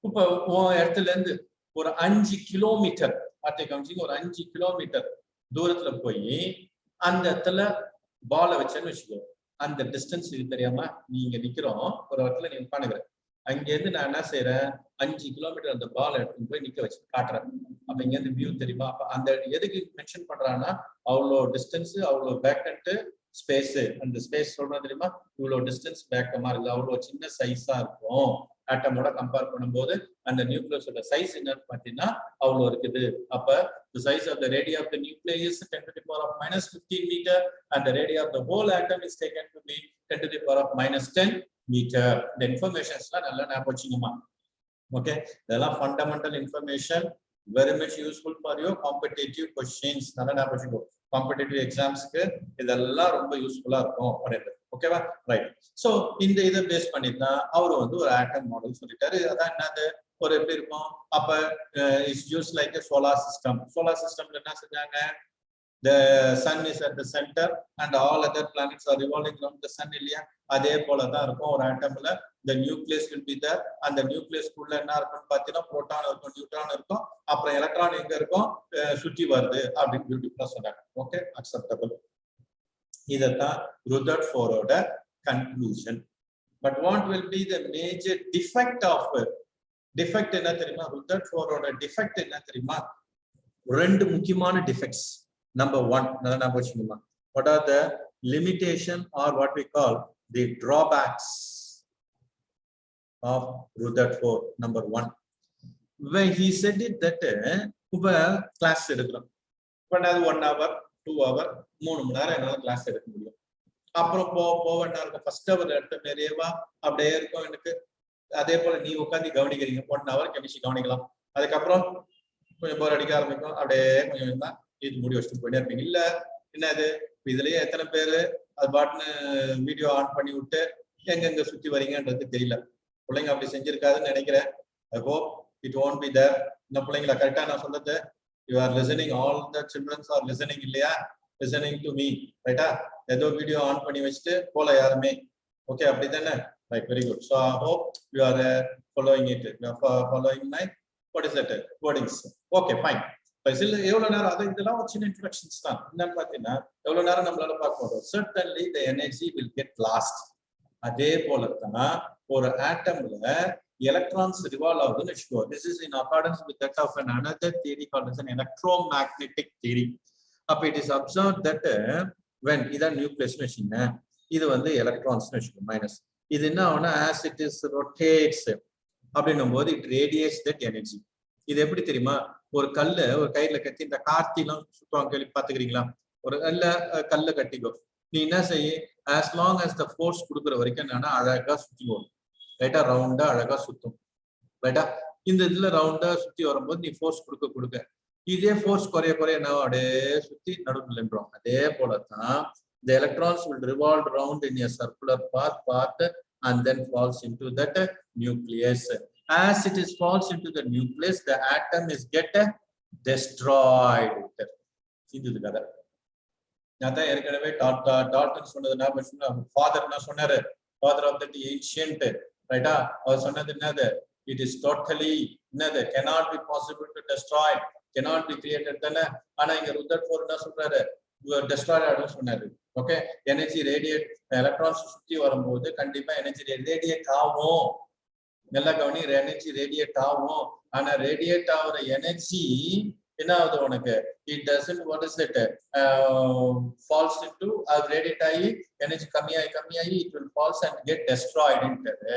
இப்போ ஒரு இடத்துல இருந்து ஒரு 5 கிலோமீட்டர் பாத்தீங்க கவுன்சிங் ஒரு 5 கிலோமீட்டர் தூரத்துல போய் அந்த இடத்துல பாலை வச்சேன்னு வெச்சுக்கோ அந்த டிஸ்டன்ஸ் இது தெரியாம நீங்க நிக்கிறோம் ஒரு இடத்துல நீங்க உட்காந்துக்கிற அங்க இருந்து நான் என்ன செய்யறேன் 5 கிலோமீட்டர் அந்த பால் எடுத்து போய் நிக்க வச்சு காட்டுறேன் அப்ப இங்க இருந்து வியூ தெரியுமா அப்ப அந்த எதுக்கு மென்ஷன் பண்றான்னா அவ்வளோ டிஸ்டன்ஸ் அவ்வளோ பேக்கண்ட் ஸ்பேஸ் அந்த ஸ்பேஸ் சொல்றது தெரியுமா இவ்வளவு டிஸ்டன்ஸ் பேக்கமா இருக்கு அவ்வளோ சின்ன சைஸா இருக்கும் ஆட்டமோட கம்பேர் பண்ணும்போது அந்த நியூக்ளியஸோட சைஸ் என்னன்னு பாத்தீங்கன்னா அவ்வளவு இருக்குது அப்ப the size of the radii of the nucleus is 10 to the power of minus 15 meter and the radii of the whole atom is taken to be 10 to the power of minus 10 meter the informations la nalla na pochinguma okay இதெல்லாம் fundamental information very much useful for your competitive questions nalla na pochinggo competitive exams க்கு இதெல்லாம் ரொம்ப யூஸ்ஃபுல்லா இருக்கும் அப்படின்றது ஓகேவா right so இந்த இத பேஸ் பண்ணி தான் அவர் வந்து ஒரு ஆட்டம் மாடல் சொல்லிட்டாரு அதான் என்னது ஒரு எப்படி இருக்கும் அப்ப is use like a solar systemல என்ன செஞ்சாங்க the sun is at the center and all other planets are revolving around the sun இல்லையா அதே போல தான் இருக்கும் ஒரு ஆட்டம்ல the nucleus will be there and the nucleus குள்ள என்ன இருக்கும்னு பார்த்தீங்கன்னா புரோட்டான் இருக்கும் நியூட்ரான் இருக்கும் அப்புறம் எலக்ட்ரான் எங்க இருக்கும் சுத்தி வருது அப்படி பியூட்டிஃபுல்லா சொன்னாங்க ஓகே அக்செப்டபிள் இதத்தான் ருதர்ஃபோர்டோட conclusion but what will be the major defect of defect என்ன தெரியுமா ருதர்ஃபோர்டோட defect என்ன தெரியுமா ரெண்டு முக்கியமான defects number 1 நல்லா ஞாபகம் வச்சுக்கோங்க what are the limitation or what we call the drawbacks of Rutherford number 1 when he said it that இப்ப கிளாஸ் எடுக்கிறோம் பட் அது 1 hour 2 hour 3 மணி நேரம் என்னால கிளாஸ் எடுக்க முடியும் அப்புறம் போக என்ன இருக்கும் ஃபர்ஸ்ட் அவர் எடுத்த நிறையவா அப்படியே இருக்கும் எனக்கு அதே போல நீ உட்காந்து கவனிக்கிறீங்க 1 hour கெமிஸ்ட்ரி கவனிக்கலாம் அதுக்கப்புறம் கொஞ்சம் போர் அடிக்க ஆரம்பிக்கும் அப்படியே கொஞ்சம் தான் இது முடி வச்சுட்டு போயிட்டே இருப்பீங்க இல்ல என்னது இதுலயே எத்தனை பேரு அது பாட்டுன்னு வீடியோ ஆன் பண்ணி விட்டு எங்க சுத்தி வரீங்கன்றது தெரியல பிள்ளைங்க அப்படி செஞ்சிருக்காதுன்னு நினைக்கிறேன் I hope it won't be there இந்த பிள்ளைங்கள கரெக்டா நான் சொல்றது you are listening all the children are listening இல்லையா listening to me ரைட்டா ஏதோ வீடியோ ஆன் பண்ணி வச்சுட்டு போல யாருமே ஓகே அப்படிதானே right very good so I hope you are following it you are following my what is that wordings okay fine எவ்வளவு நேரம் அது இதெல்லாம் ஒரு சின்ன இன்ட்ரோடக்ஷன்ஸ் தான் என்னன்னு பாத்தீங்கன்னா எவ்வளவு நேரம் நம்மளால பார்க்க முடியும் certainly the energy will get lost அதே போலதான் ஒரு ஆட்டம்ல electrons revolve ஆகுதுன்னு வச்சுக்கோ this is in accordance with that of another theory called as an electromagnetic theory அப்ப it is observed that when இதான் நியூக்ளியஸ் வச்சுங்க இது வந்து எலக்ட்ரான்ஸ் வச்சுக்கோ மைனஸ் இது என்ன ஆகும்னா as it is rotates அப்படின்னும் போது it radiates that energy இது எப்படி தெரியுமா ஒரு கல்ல ஒரு கயிறுல கட்டி இந்த கார்த்தி எல்லாம் சுத்துவாங்க கேள்வி பாத்துக்கிறீங்களா ஒரு கல்ல கட்டிக்கோ நீ என்ன செய்ய as long as the force கொடுக்குற வரைக்கும் என்னன்னா அழகா சுத்தி வரும் ரைட்டா ரவுண்டா அழகா சுத்தும் ரைட்டா இந்த இதுல ரவுண்டா சுத்தி வரும்போது நீ ஃபோர்ஸ் கொடுக்க இதே ஃபோர்ஸ் குறைய என்ன அப்படியே சுத்தி நடுவில் நின்றோம் அதே போலதான் the electrons will revolve around in a circular path and then falls into that nucleus as it is falls into the nucleus the atom is get destroyed இது கதை நான் தான் ஏற்கனவே டால்டன் சொன்னது நான் ஃபாதர் என்ன சொன்னாரு ஃபாதர் ஆஃப் தட் ஏன்ஷியன்ட் ரைட்டா அவர் சொன்னது என்னது இட் இஸ் டோட்டலி என்னது cannot be possible to destroy cannot be created தானே ஆனா இங்க ருதர்ஃபோர்ட் என்ன சொல்றாரு டெஸ்ட்ராய் ஆகும் சொன்னாரு ஓகே எனர்ஜி ரேடியேட் எலக்ட்ரான்ஸ் சுத்தி வரும்போது கண்டிப்பா எனர்ஜி ரேடியேட் ஆகும் நல்லா கவனி எனர்ஜி ரேடியேட் ஆகும் ஆனா ரேடியேட் ஆகுற எனர்ஜி என்ன ஆகுது உனக்கு it doesn't what is it falls into அது ரேடியேட் ஆகி எனர்ஜி கம்மியாகி it will falls and get டெஸ்ட்ராய்டுன்றது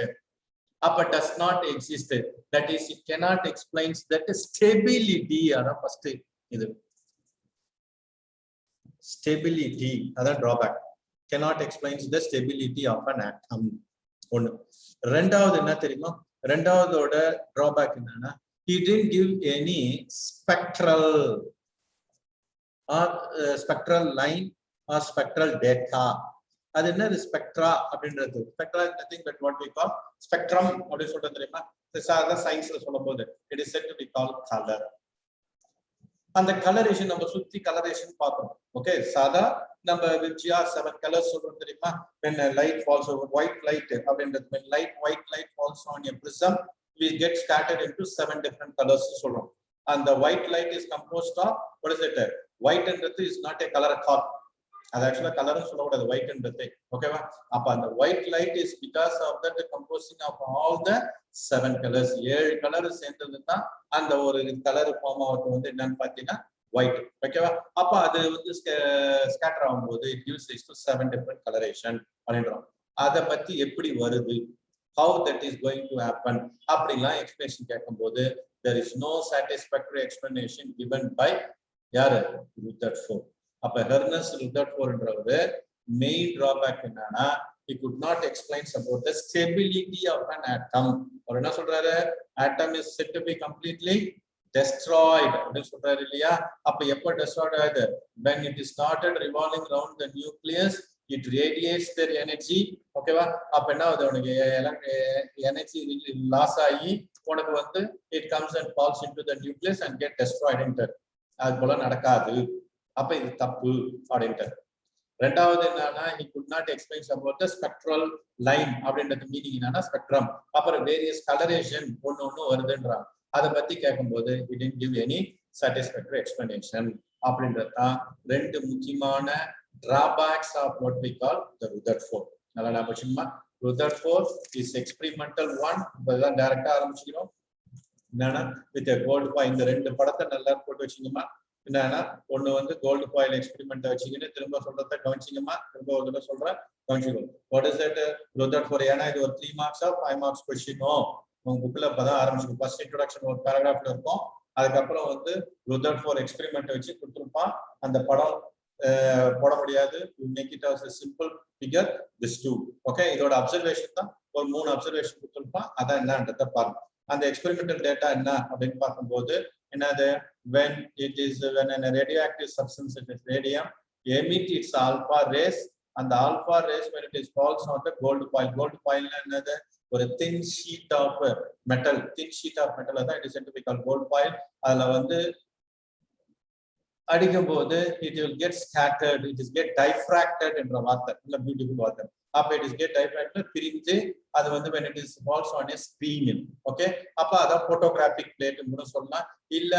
அப்ப does not exist, that is it cannot explains that stability அதான் first இது stability அதான் drawback, cannot explains the stability of an atom. ஒன்னு. ரெண்டாவது என்ன தெரியுமா, ரெண்டாவதோட drawback என்னன்னா he didn't give any spectral or spectral line or spectral data. அது என்னது ஸ்பெக்ட்ரா அப்படின்றது, spectra is nothing but what we call spectrum அப்படி சொல்றது தெரியுமா, சாதா சயின்ஸ்ல சொல்லும்போது it is said to be call colour. அந்த கலரேஷன் நம்ம சுத்தி கலரேஷன் பார்க்கணும். ஓகே, சாதா நம்ம விஜயா 7 கலர்ஸ் சொல்றோம் தெரியுமா, when light falls over white light அப்படின்றது, when white light falls on a prism we get scattered into 7 different colors சொல்றோம். And the white light is composed of what is it, white என்றது is not a color at all, அது ஆக்சுவலா கலர்னு சொல்லக்கூடாது white என்றது. ஓகேவா, அப்ப அந்த white light is because of that composing of all the 7 colors, 7 colour சேர்ந்தது தான் அந்த ஒரு கலர் ஃபார்ம் ஆகுது வந்து என்னன்னு பாத்தீங்கன்னா white. ஓகேவா, அப்ப அது வந்து ஸ்கேட்டர் ஆகும்போது it gives rise to 7 different coloration அப்படின்றோம். அதை பத்தி எப்படி வருது, how that is going to happen அப்படிலாம் எக்ஸ்பிளேஷன் கேட்கும்போது there is no satisfactory explanation given by யாரு, Rutherford. அப்ப Ernest Rutherfordன்றவரு மெயின் டிராபேக் என்னன்னா he could not explain about the stability of an atom. அவர் என்ன சொல்றாரு, atom is said to be completely destroyed அப்படின்னு சொல்றாரு இல்லையா. அப்ப எப்ப destroyed ஆகுது, when it is started revolving around the nucleus it radiates their energy. ஓகேவா, அப்ப என்ன ஆகுது, உனக்கு எனர்ஜி லாஸ் ஆகி உனக்கு வந்து it comes and falls into the nucleus and get destroyed into. அது போல நடக்காது, அப்ப இது தப்பு அப்படின்ட்டு. ரெண்டாவது என்னன்னா he could not explain about the spectral line அப்படின்றது மீனிங் என்னன்னா ஸ்பெக்ட்ரம், அப்புறம் வேரியஸ் கலரேஷன் ஒன்னு வருதுன்றாங்க. அதை பத்தி கேட்கும்போது he didn't give any satisfactory explanation அப்படின்றதுதான் ரெண்டு முக்கியமான drawbacks of what we call the Rutherford. நல்லா ஞாபகம், Rutherford is experimental one. இப்பதான் டைரக்டா ஆரம்பிச்சுக்கிறோம் என்னன்னா with a gold coin. இந்த ரெண்டு படத்தை நல்லா போட்டு வச்சுக்கோமா. என்னன்னா ஒண்ணு வந்து கோல்டு ஃபாயில் எக்ஸ்பெரிமெண்ட் வச்சுக்கின்னு திரும்ப சொல்றத கவனிச்சிங்கம்மா, திரும்ப ஒரு தடவை சொல்றேன் கவனிச்சுக்கணும். What is that Rutherford? ஏன்னா இது ஒரு 3 marks or 5 marks கொஸ்டினோ உங்க புக்ல இப்பதான் ஆரம்பிச்சிருக்கும். ஃபர்ஸ்ட் இன்ட்ரோடக்ஷன் ஒரு பேராகிராஃப்ல இருக்கும், அதுக்கப்புறம் வந்து Rutherford எக்ஸ்பெரிமெண்ட் வச்சு கொடுத்துருப்பான். அந்த படம் போட முடியாது, make it as a simple figure this two. Okay, இதோட அப்சர்வேஷன் தான் ஒரு 3 அப்சர்வேஷன் கொடுத்துருப்பான். அதான் என்னன்றத பாருங்க. அந்த எக்ஸ்பெரிமெண்டல் டேட்டா என்ன அப்படின்னு பார்க்கும்போது என்னது, when a radioactive substance such as radium emit its alpha rays, and the alpha rays when it is falls on the gold coil என்னது, ஒரு thin sheet of metal அதான் it is said to be called gold coil. அதுல வந்து அடிக்கும் போது it will get scattered, it is get diffracted என்ற வார்த்தை நல்ல பியூட்டிஃபுல் வார்த்தை. அப்ப it is get diffracted, பிரிஞ்சு அது வந்து when it is falls on a screen. Okay, அப்ப அத photographic plate ன்னு கூட சொல்லலாம், இல்ல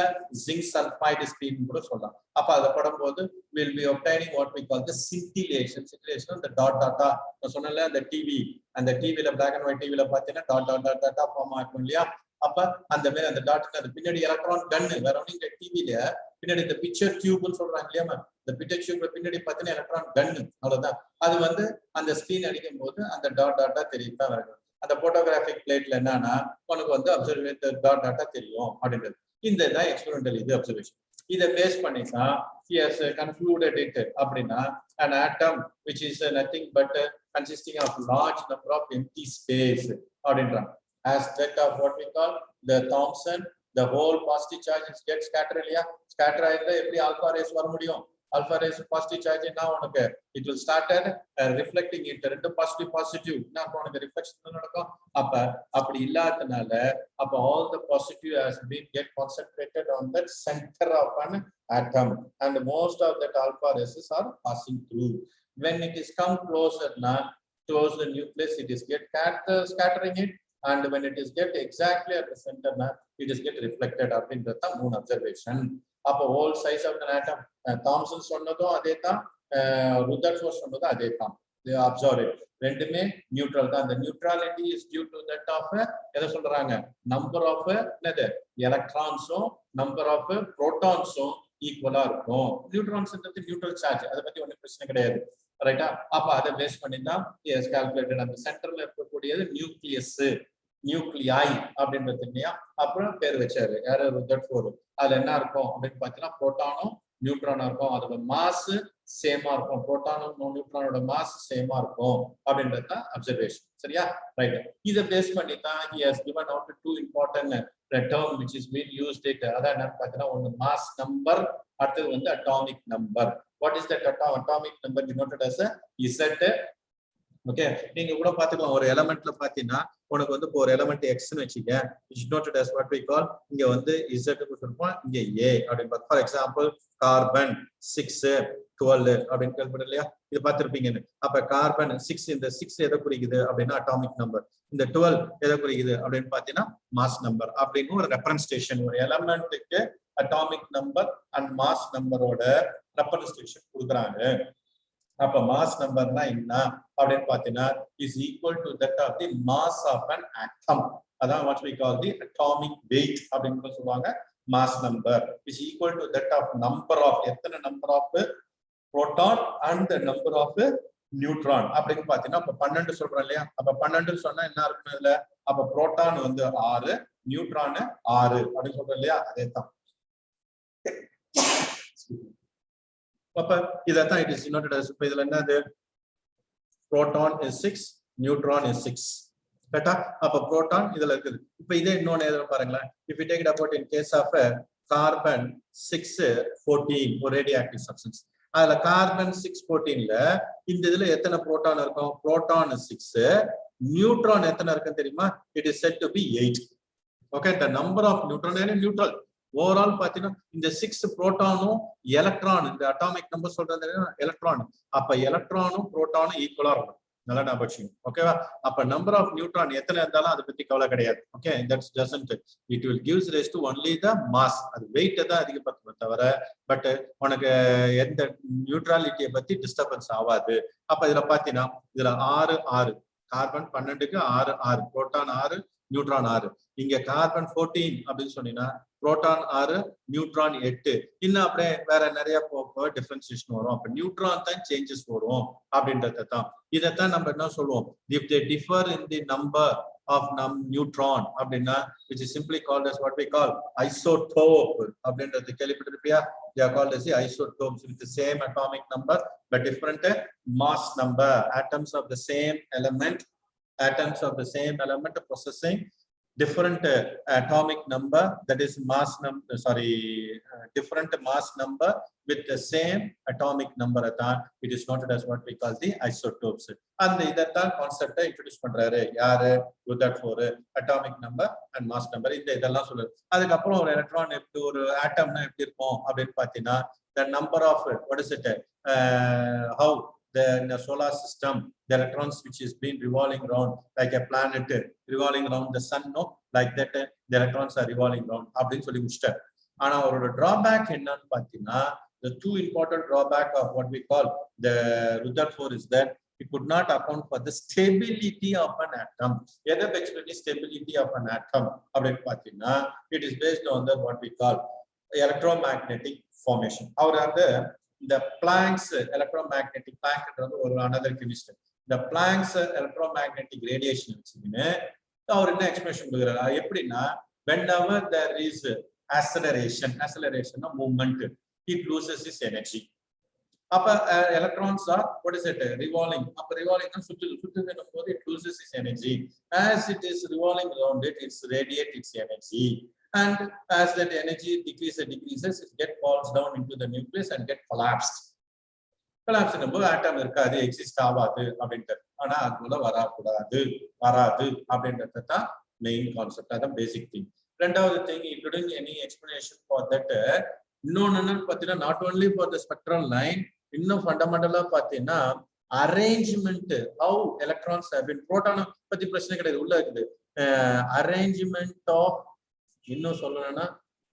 zinc sulfide screen கூட சொல்லலாம். அப்ப அத படும்போது will be obtaining what we call the scintillation the dot நான் சொன்னல அந்த டிவி, அந்த டிவில black and white டிவில பாத்தீங்கன்னா dot ஃபார்ம் ஆகும் இல்லையா. அப்ப அந்த மாதிரி அந்த டாட் அது பின்னாடி எலக்ட்ரான் கன் வேற ஒன்னும் டிவில பின்னாடி இந்த பிக்சர் டியூப்னு சொல்றாங்க இல்லையா, இந்த பிக்சர் டியூப்ல பின்னாடி பார்த்தீங்கன்னா எலக்ட்ரான் கன், அவ்வளவுதான். அது வந்து அந்த ஸ்கிரீன் அடிக்கும் போது அந்த டாட்டா தெரியும் தான் வரும். அந்த போட்டோகிராபிக் பிளேட்ல என்னன்னா உனக்கு வந்து அப்சர்வேஷன் டாட்டா தெரியும் அப்படின்றது. இந்த தான் எக்ஸ்பெரிமெண்டல் இது அப்சர்வேஷன். இதை பேஸ் பண்ணி தான் he has concluded it அப்படின்னா an atom which is nothing but consisting of large number of empty space அப்படின்றாங்க. As that of what we call the Thomson, the whole positive charges get scattered இல்லையா. Scatter ஆயிருந்தா எப்படி alpha race வர முடியும், alpha race positive charge என்ன உனக்கு it will start reflecting it, ரெண்டு positive என்ன உனக்கு ரிஃப்ளெக்ஷன் நடக்கும். அப்ப அப்படி இல்லாதனால அப்ப all the positive has been get concentrated on that center of an atom and most of that alpha rays are passing through. When it is come closer now towards the nucleus, it is get scattering it, and when it is get exactly at the center now it is get reflected up in the moon observation. Up a whole size of an atom, Thomson சொன்னதும் அதேதான், Rutherford சொன்னதும் அதேதான். They observe it ரெண்டுமே neutral தான். the neutrality is due to that of எதை சொல்றாங்க, number of என்னது எலக்ட்ரான்ஸும் number of புரோட்டான்ஸும் ஈக்குவலா இருக்கும். நியூட்ரான்ஸ்ன்றது நியூட்ரல் சார்ஜ், அதை பத்தி ஒன்றும் பிரச்சனை கிடையாது, ரைட்டா. அப்ப அதை பேஸ் பண்ணி தான் கால்குலேட்டட். அந்த சென்டர்ல இருக்கக்கூடியது நியூக்ளியஸ். நியூக்ளியாய் அப்படின்றது இல்லையா. அப்புறம் பேர் வச்சாரு யாரு, ருதர்ஃபோர்டு. அதுல என்ன இருக்கும் அப்படின்னு பாத்தீங்கன்னா புரோட்டானும் நியூட்ரானும் இருக்கும். அதோட மாஸ் சேமா இருக்கும். புரோட்டானும் நியூட்ரானோட மாஸ் சேமா இருக்கும் அப்படின்றது தான் அப்சர்வேஷன். சரியா, ரைட். இதை பேஸ் பண்ணி தான் he has given out two important term which is being used it. அதான் என்னன்னு பாத்தீங்கன்னா ஒன்னு மாஸ் நம்பர், அடுத்தது வந்து atomic number. What is that atomic number denoted as a Z. Okay, நீங்க கூட பாத்துக்கலாம் ஒரு எலிமெண்ட்ல பாத்தீங்கன்னா உனக்கு வந்து ஒரு எலிமெண்ட் எக்ஸ்ன்னு வச்சுக்க, is noted as what we call, இங்க வந்து Z க்கு சொல்றோம், இங்க A அப்படின்னு. ஃபார் எக்ஸாம்பிள் கார்பன் 6 12 அப்படின்னு கேள்விப்பட்ட இல்லையா, இது பார்த்திருப்பீங்க. அப்ப கார்பன் 6, இந்த 6 எதை குறிக்குது அப்படின்னா அட்டாமிக் நம்பர், இந்த 12 எதை குறிக்குது அப்படின்னு பாத்தீங்கன்னா மாஸ் நம்பர் அப்படின்னு ஒரு ரெப்ரசன்டேஷன். ஒரு எலிமெண்ட்டுக்கு அட்டாமிக் நம்பர் அண்ட் மாஸ் நம்பரோட ரெப்ரசன்டேஷன் கொடுக்குறாங்க. அப்ப மாஸ் நம்பர்னா என்ன அப்படின்னு பாத்தீங்கன்னா is equal to that of the mass of an atom. அதான் what we call the atomic weight அப்படின்னு சொல்லுவாங்க. Mass number is equal to that of number of, எத்தனை number of proton and number of neutron அப்படின்னு பாத்தீங்கன்னா அப்ப 12 சொல்றோம் இல்லையா. அப்ப 12 சொன்னா என்ன இருக்கும் இதுல, அப்ப புரோட்டான் வந்து 6, நியூட்ரான் 6 அப்படின்னு சொல்றோம் இல்லையா, அதே தான். அப்ப இதான் இட் இஸ் denoted as. இப்ப இதுல என்னது, புரோட்டான் is 6, நியூட்ரான் is 6. கரெக்ட்டா, அப்ப புரோட்டான் இதுல இருக்குது. இப்ப இதே இன்னொன்னு எதுல பாருங்களேன், if you take it about in case of a carbon 614 ஒரு ரேடியோ ஆக்டிவ் சப்ஸ்டன்ஸ், அதுல கார்பன் 614ல இந்த இதுல எத்தனை புரோட்டான் இருக்கும், புரோட்டான் 6, நியூட்ரான் எத்தனை இருக்குன்னு தெரியுமா, it is said to be 8. okay, the number of neutron and neutral overall பாத்தீங்கன்னா இந்த 6 புரோட்டானும் எலக்ட்ரான், இந்த அட்டாமிக் நம்பர் சொல்றது எலக்ட்ரான், அப்ப எலக்ட்ரானும் புரோட்டானும் ஈக்குவலா இருக்கும். நல்லா ஞாபகம், ஓகேவா. அப்ப நம்பர் ஆஃப் நியூட்ரான் எத்தனை இருந்தாலும் அதை பத்தி கவலை கிடையாது. Okay, that's doesn't, it will gives rice to only the mass. அது வெயிட் தான் அதிகப்படுத்துமே தவிர பட் உனக்கு எந்த நியூட்ராலிட்டியை பத்தி டிஸ்டர்பன்ஸ் ஆகாது. அப்ப இதுல பாத்தீங்கன்னா இதுல 6 6, கார்பன் 12க்கு 6 6, புரோட்டான் 6, நியூட்ரான் 6. இங்க கார்பன் 14 அப்படின்னு சொன்னீங்கன்னா புரோட்டான் 6, நியூட்ரான் 8. இன்னும் அப்படியே வேற நிறைய டிஃபரன்சியேஷன் வரும். அப்ப நியூட்ரான் தான் சேஞ்சஸ் வரும் அப்படின்றத தான். இதைத்தான் நம்ம என்ன சொல்லுவோம், if they differ in the number of neutron அப்படின்னா which is simply called as what we call isotope அப்படின்றது கேள்விப்பட்டிருப்பியா. they are called as the isotopes with the same atomic number but different mass number. atoms of the same element possessing different atomic number, that is mass number, different mass number with the same atomic number. It is noted as what we call the isotopes. And idathaan concept introduce பண்றாரு யாரு, Rutherford, atomic number and mass number. இதெல்லாம் சொல்றாரு. அதுக்கு அப்புறம் ஒரு electron எப்படி, ஒரு ஆட்டம்னா எப்படி இருக்கும் அப்படின்னு பாத்தீங்கன்னா the number of what is it, how in the solar system the electrons which is been revolving around like a planet revolving around the sun, no, like that the electrons are revolving around அப்படின்னு சொல்லி முடிச்சிட்டார். ஆனா அவரோட drawback என்னன்னு பாத்தீங்கன்னா the two important drawback of what we call the Rutherford is that it could not account for the stability of an atom. எதை base பண்ணி stability of an atom அப்படின்னு பாத்தீங்கன்னா it is based on the what we call electromagnetic formation. அவர் அந்த the Planck's electromagnetic, Planck ஒரு another chemist, the Planck's electromagnetic radiation வச்சுக்கின்னு அவர் என்ன expression கொடுக்குறாரு எப்படின்னா whenever there is acceleration movement, it loses its energy. அப்ப electrons are what is it, revolving. அப்ப revolving சுத்துதுன்னும் போது it loses its energy. As it is revolving around it, it radiates its energy. And as that energy decreases, it get falls down into the nucleus and get collapsed. Collapse போது ஆட்டம் இருக்காது, exist ஆகாது அப்படின்றது. ஆனா அதுல வராது அப்படின்றது தான் main concept. அதான் பேசிக் திங். ரெண்டாவது thing, including any explanation for that, இன்னொன்னு பாத்தீங்கன்னா not only for the spectral line, இன்னும் ஃபண்டமெண்டலா பாத்தீங்கன்னா arrangement, how electrons have been, proton பத்தி பிரச்சனை கிடையாது, உள்ள இருக்குது அரேஞ்ச்மெண்ட் ஆஃப், இன்னும் சொல்லணும்னா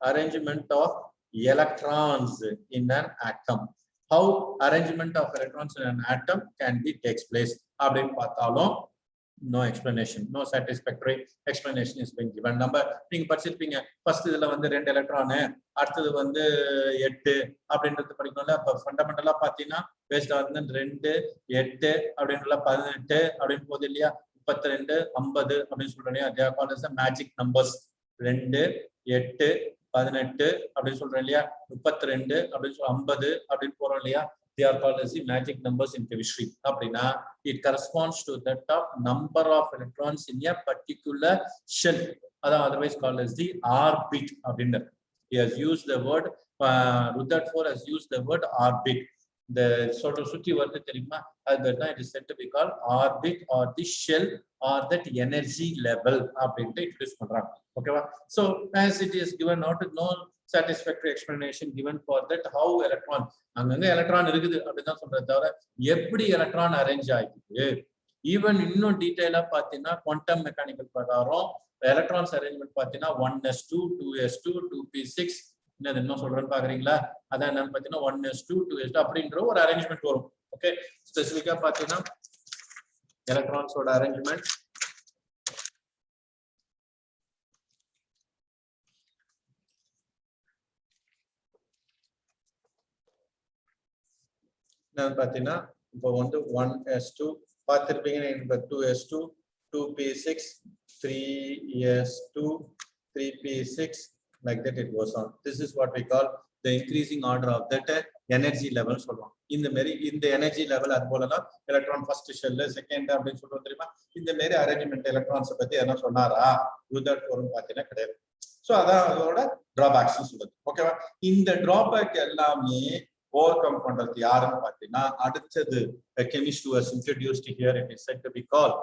arrangement of electrons in an atom. How arrangement of electrons in an atom can be takes place அப்படின்னு பார்த்தாலும் no explanation, no satisfactory explanation is being given. நம்ம நீங்க படிச்சிருப்பீங்க, ஃபர்ஸ்ட் இதுல வந்து 2 எலக்ட்ரான், அடுத்தது வந்து 8 அப்படின்றது படிக்கணும்ல. அப்ப ஃபண்டமெண்டலா பாத்தீங்கன்னா பேஸ்ட் ஆன் 2 8 அப்படின்ற 18 அப்படின்னு போகுது இல்லையா. 32 50 அப்படின்னு சொல்றேன் இல்லையா, they are called as the magic numbers. 2 8 18 அப்படின்னு சொல்றேன் இல்லையா, 32 அப்படின்னு சொல்ல 50 அப்படின்னு போறோம் இல்லையா, they are called as the magic numbers in chemistry. அப்படின்னா it corresponds to that of number of electrons in a particular shell, அதான் otherwise called as the orbit அப்படின்னு. He has used the word Rutherford has used the word orbit. The sort of சுத்தி வருது தெரியுமா, அதுதான் it is said to be called orbit or the shell or that energy level அப்படின்ட்டு introduce பண்றாங்க. ஓகேவா? So as it is given out, no satisfactory explanation given for that how electron, அங்கங்க electron இருக்குது அப்படிதான் சொல்றத தவிர எப்படி எலக்ட்ரான் அரேஞ்ச் ஆகிக்குது, ஈவன் இன்னும் டீடைலா பாத்தீங்கன்னா குவாண்டம் மெக்கானிக்கல் பிரகாரம் எலக்ட்ரான்ஸ் அரேஞ்ச்மெண்ட் பாத்தீங்கன்னா 1s2 2s2 2p6 என்ன சொல்றேன்னு பாக்குறீங்களா, அதான் என்னன்னு பாத்தீங்கன்னா 1s2 2s2 அப்படின்ற ஒரு அரேஞ்ச்மெண்ட் வரும். ஓகே, ஸ்பெசிபிக்கா பாத்தீங்கன்னா எலக்ட்ரான்ஸோட அரேஞ்ச்மெண்ட் என்னன்னு பாத்தீங்கன்னா இப்போ வந்து 1s2 பார்த்திருப்பீங்க, 2s2 2p6 3s2 3p6 like that it goes on. This is what we call the increasing order of that energy level சொல்றோம். இந்த மாதிரி இந்த எனர்ஜி லெவல் அது போல தான் எலக்ட்ரான் ஃபர்ஸ்ட் ஷெல் செகண்ட் அப்படின்னு சொல்றோம் தெரியுமா. இந்த மாதிரி அரேஞ்ச்மெண்ட் எலக்ட்ரான்ஸ் பத்தி என்ன சொன்னாரா ருதர்ஃபோர்ட் பாத்தீங்கன்னா கிடையாது. சோ அதான் அதோட டிராபேக்ஸ் சொல்லுது. ஓகேவா, இந்த டிராபேக் எல்லாமே overcome பண்றது யாருன்னு பாத்தீங்கன்னா அடுத்தது chemist was introduced here, it is said to be called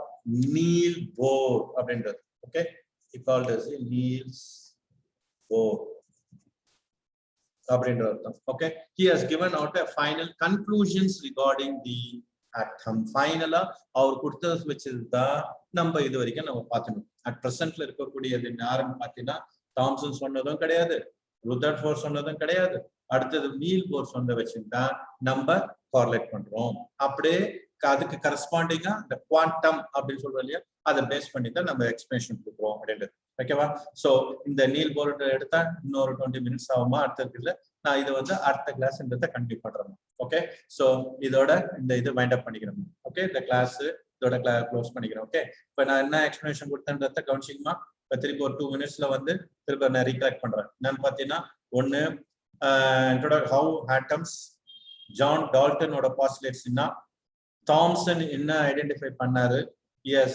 Niels Bohr அப்படின்றது. okay, he called as Niels Bohr அப்படின்றது. okay, he has given out a final conclusions regarding the atom. ஃபைனலா அவர் கொடுத்தது வச்சதுதான் நம்ம இது வரைக்கும் நம்ம பார்க்கணும். அட் பிரசன்ட்ல இருக்கக்கூடியது யாருன்னு பாத்தீங்கன்னா தாம்சன் சொன்னதும் கிடையாது, ருதர்ஃபோர்ட் சொன்னதும் கிடையாது, அடுத்தது நீல் போர் சொன்ன வச்சுதான் நம்ம கார்லேட் பண்றோம். அப்படியே அதுக்கு கரஸ்பாண்டிங்கா இந்த குவாண்டம் அப்படின்னு சொல்றோம் இல்லையா, அதை பேஸ் பண்ணி தான் நம்ம எக்ஸ்பிளனேஷன் கொடுக்குறோம் அப்படின்றது. ஓகேவா, சோ இந்த நீல் போர் எடுத்தா இன்னொரு 20 மினிட்ஸ் ஆகுமா, அடுத்ததுல நான் இதை வந்து அடுத்த கிளாஸ்ன்றத கண்டினியூ பண்றேன். ஓகே, சோ இதோட இந்த இது வைண்ட் அப் பண்ணிக்கிறேன். ஓகே, இந்த கிளாஸ் இதோட க்ளோஸ் பண்ணிக்கிறேன். ஓகே, இப்ப நான் என்ன எக்ஸ்பிளனேஷன் கொடுத்தேன்றத கவனிச்சிங்கமா. இப்ப திருப்பி ஒரு 2 மினிட்ஸ்ல வந்து திருப்பி நான் ரீகலெக்ட் பண்றேன். என்னன்னு பாத்தீங்கன்னா ஒன்னு how atoms, John Dalton ஓட postulates என்ன, தாம்சன் என்ன ஐடென்டிஃபை பண்ணாரு, he has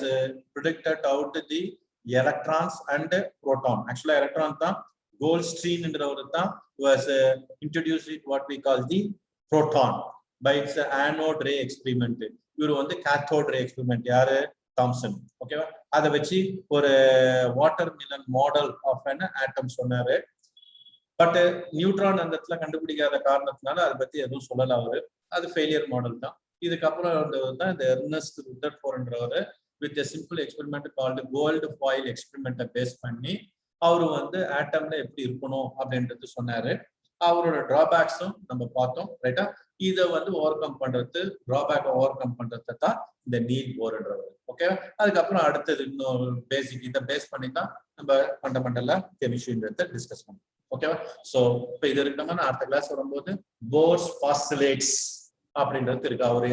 predicted out the electrons and proton. actually electron தான் Goldstein என்றவர் தான் was introduced it what we call the proton by its anode ray experiment. இவர் வந்து cathode ray experiment யாரு, தாம்சன். ஓகேவா, அதை வச்சு ஒரு watermelon model of an atom சொன்னாரு. பட் நியூட்ரான் அந்த இடத்துல கண்டுபிடிக்காத காரணத்தினால அதை பத்தி எதுவும் சொல்லல அவரு, அது ஃபெயிலியர் மாடல் தான். இதுக்கப்புறம் தான் இந்த எர்னஸ்ட் ருதர்ஃபோர்ட்ன்றவர் with a simple experiment called gold foil experiment base பண்ணி அவரு வந்து ஆட்டம்ல எப்படி இருக்கணும் அப்படின்றது சொன்னாரு. அவரோட டிராபேக்ஸும் நம்ம பார்த்தோம். ரைட்டா, இதை வந்து ஓவர் கம் பண்றது, டிராபேக் ஓவர் கம் பண்றது தான் இந்த நீல் போர்ன்றவர். ஓகே, அதுக்கப்புறம் அடுத்தது இன்னொரு பேசிக் இதை பேஸ் பண்ணி தான் நம்ம ஃபண்டமெண்டலா கெமிஸ்ட்ரின்றத டிஸ்கஸ் பண்ணோம். ஓகேவா, சோ இப்ப இது இருக்கணும்னா அடுத்த கிளாஸ் வரும்போது போர்ஸ் பாஸ்டுலேட்ஸ் அப்படின்றது இருக்கு. அவரு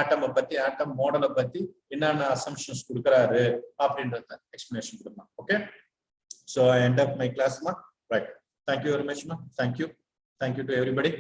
ஆட்டமை பத்தி, ஆட்டம் மாடலை பத்தி என்னென்ன அசம்ஷன்ஸ் கொடுக்குறாரு அப்படின்றத எக்ஸ்பிளனேஷன் கொடுக்கலாம். Okay, so I end up my class ma. Right, thank you very much ma. Thank you to everybody.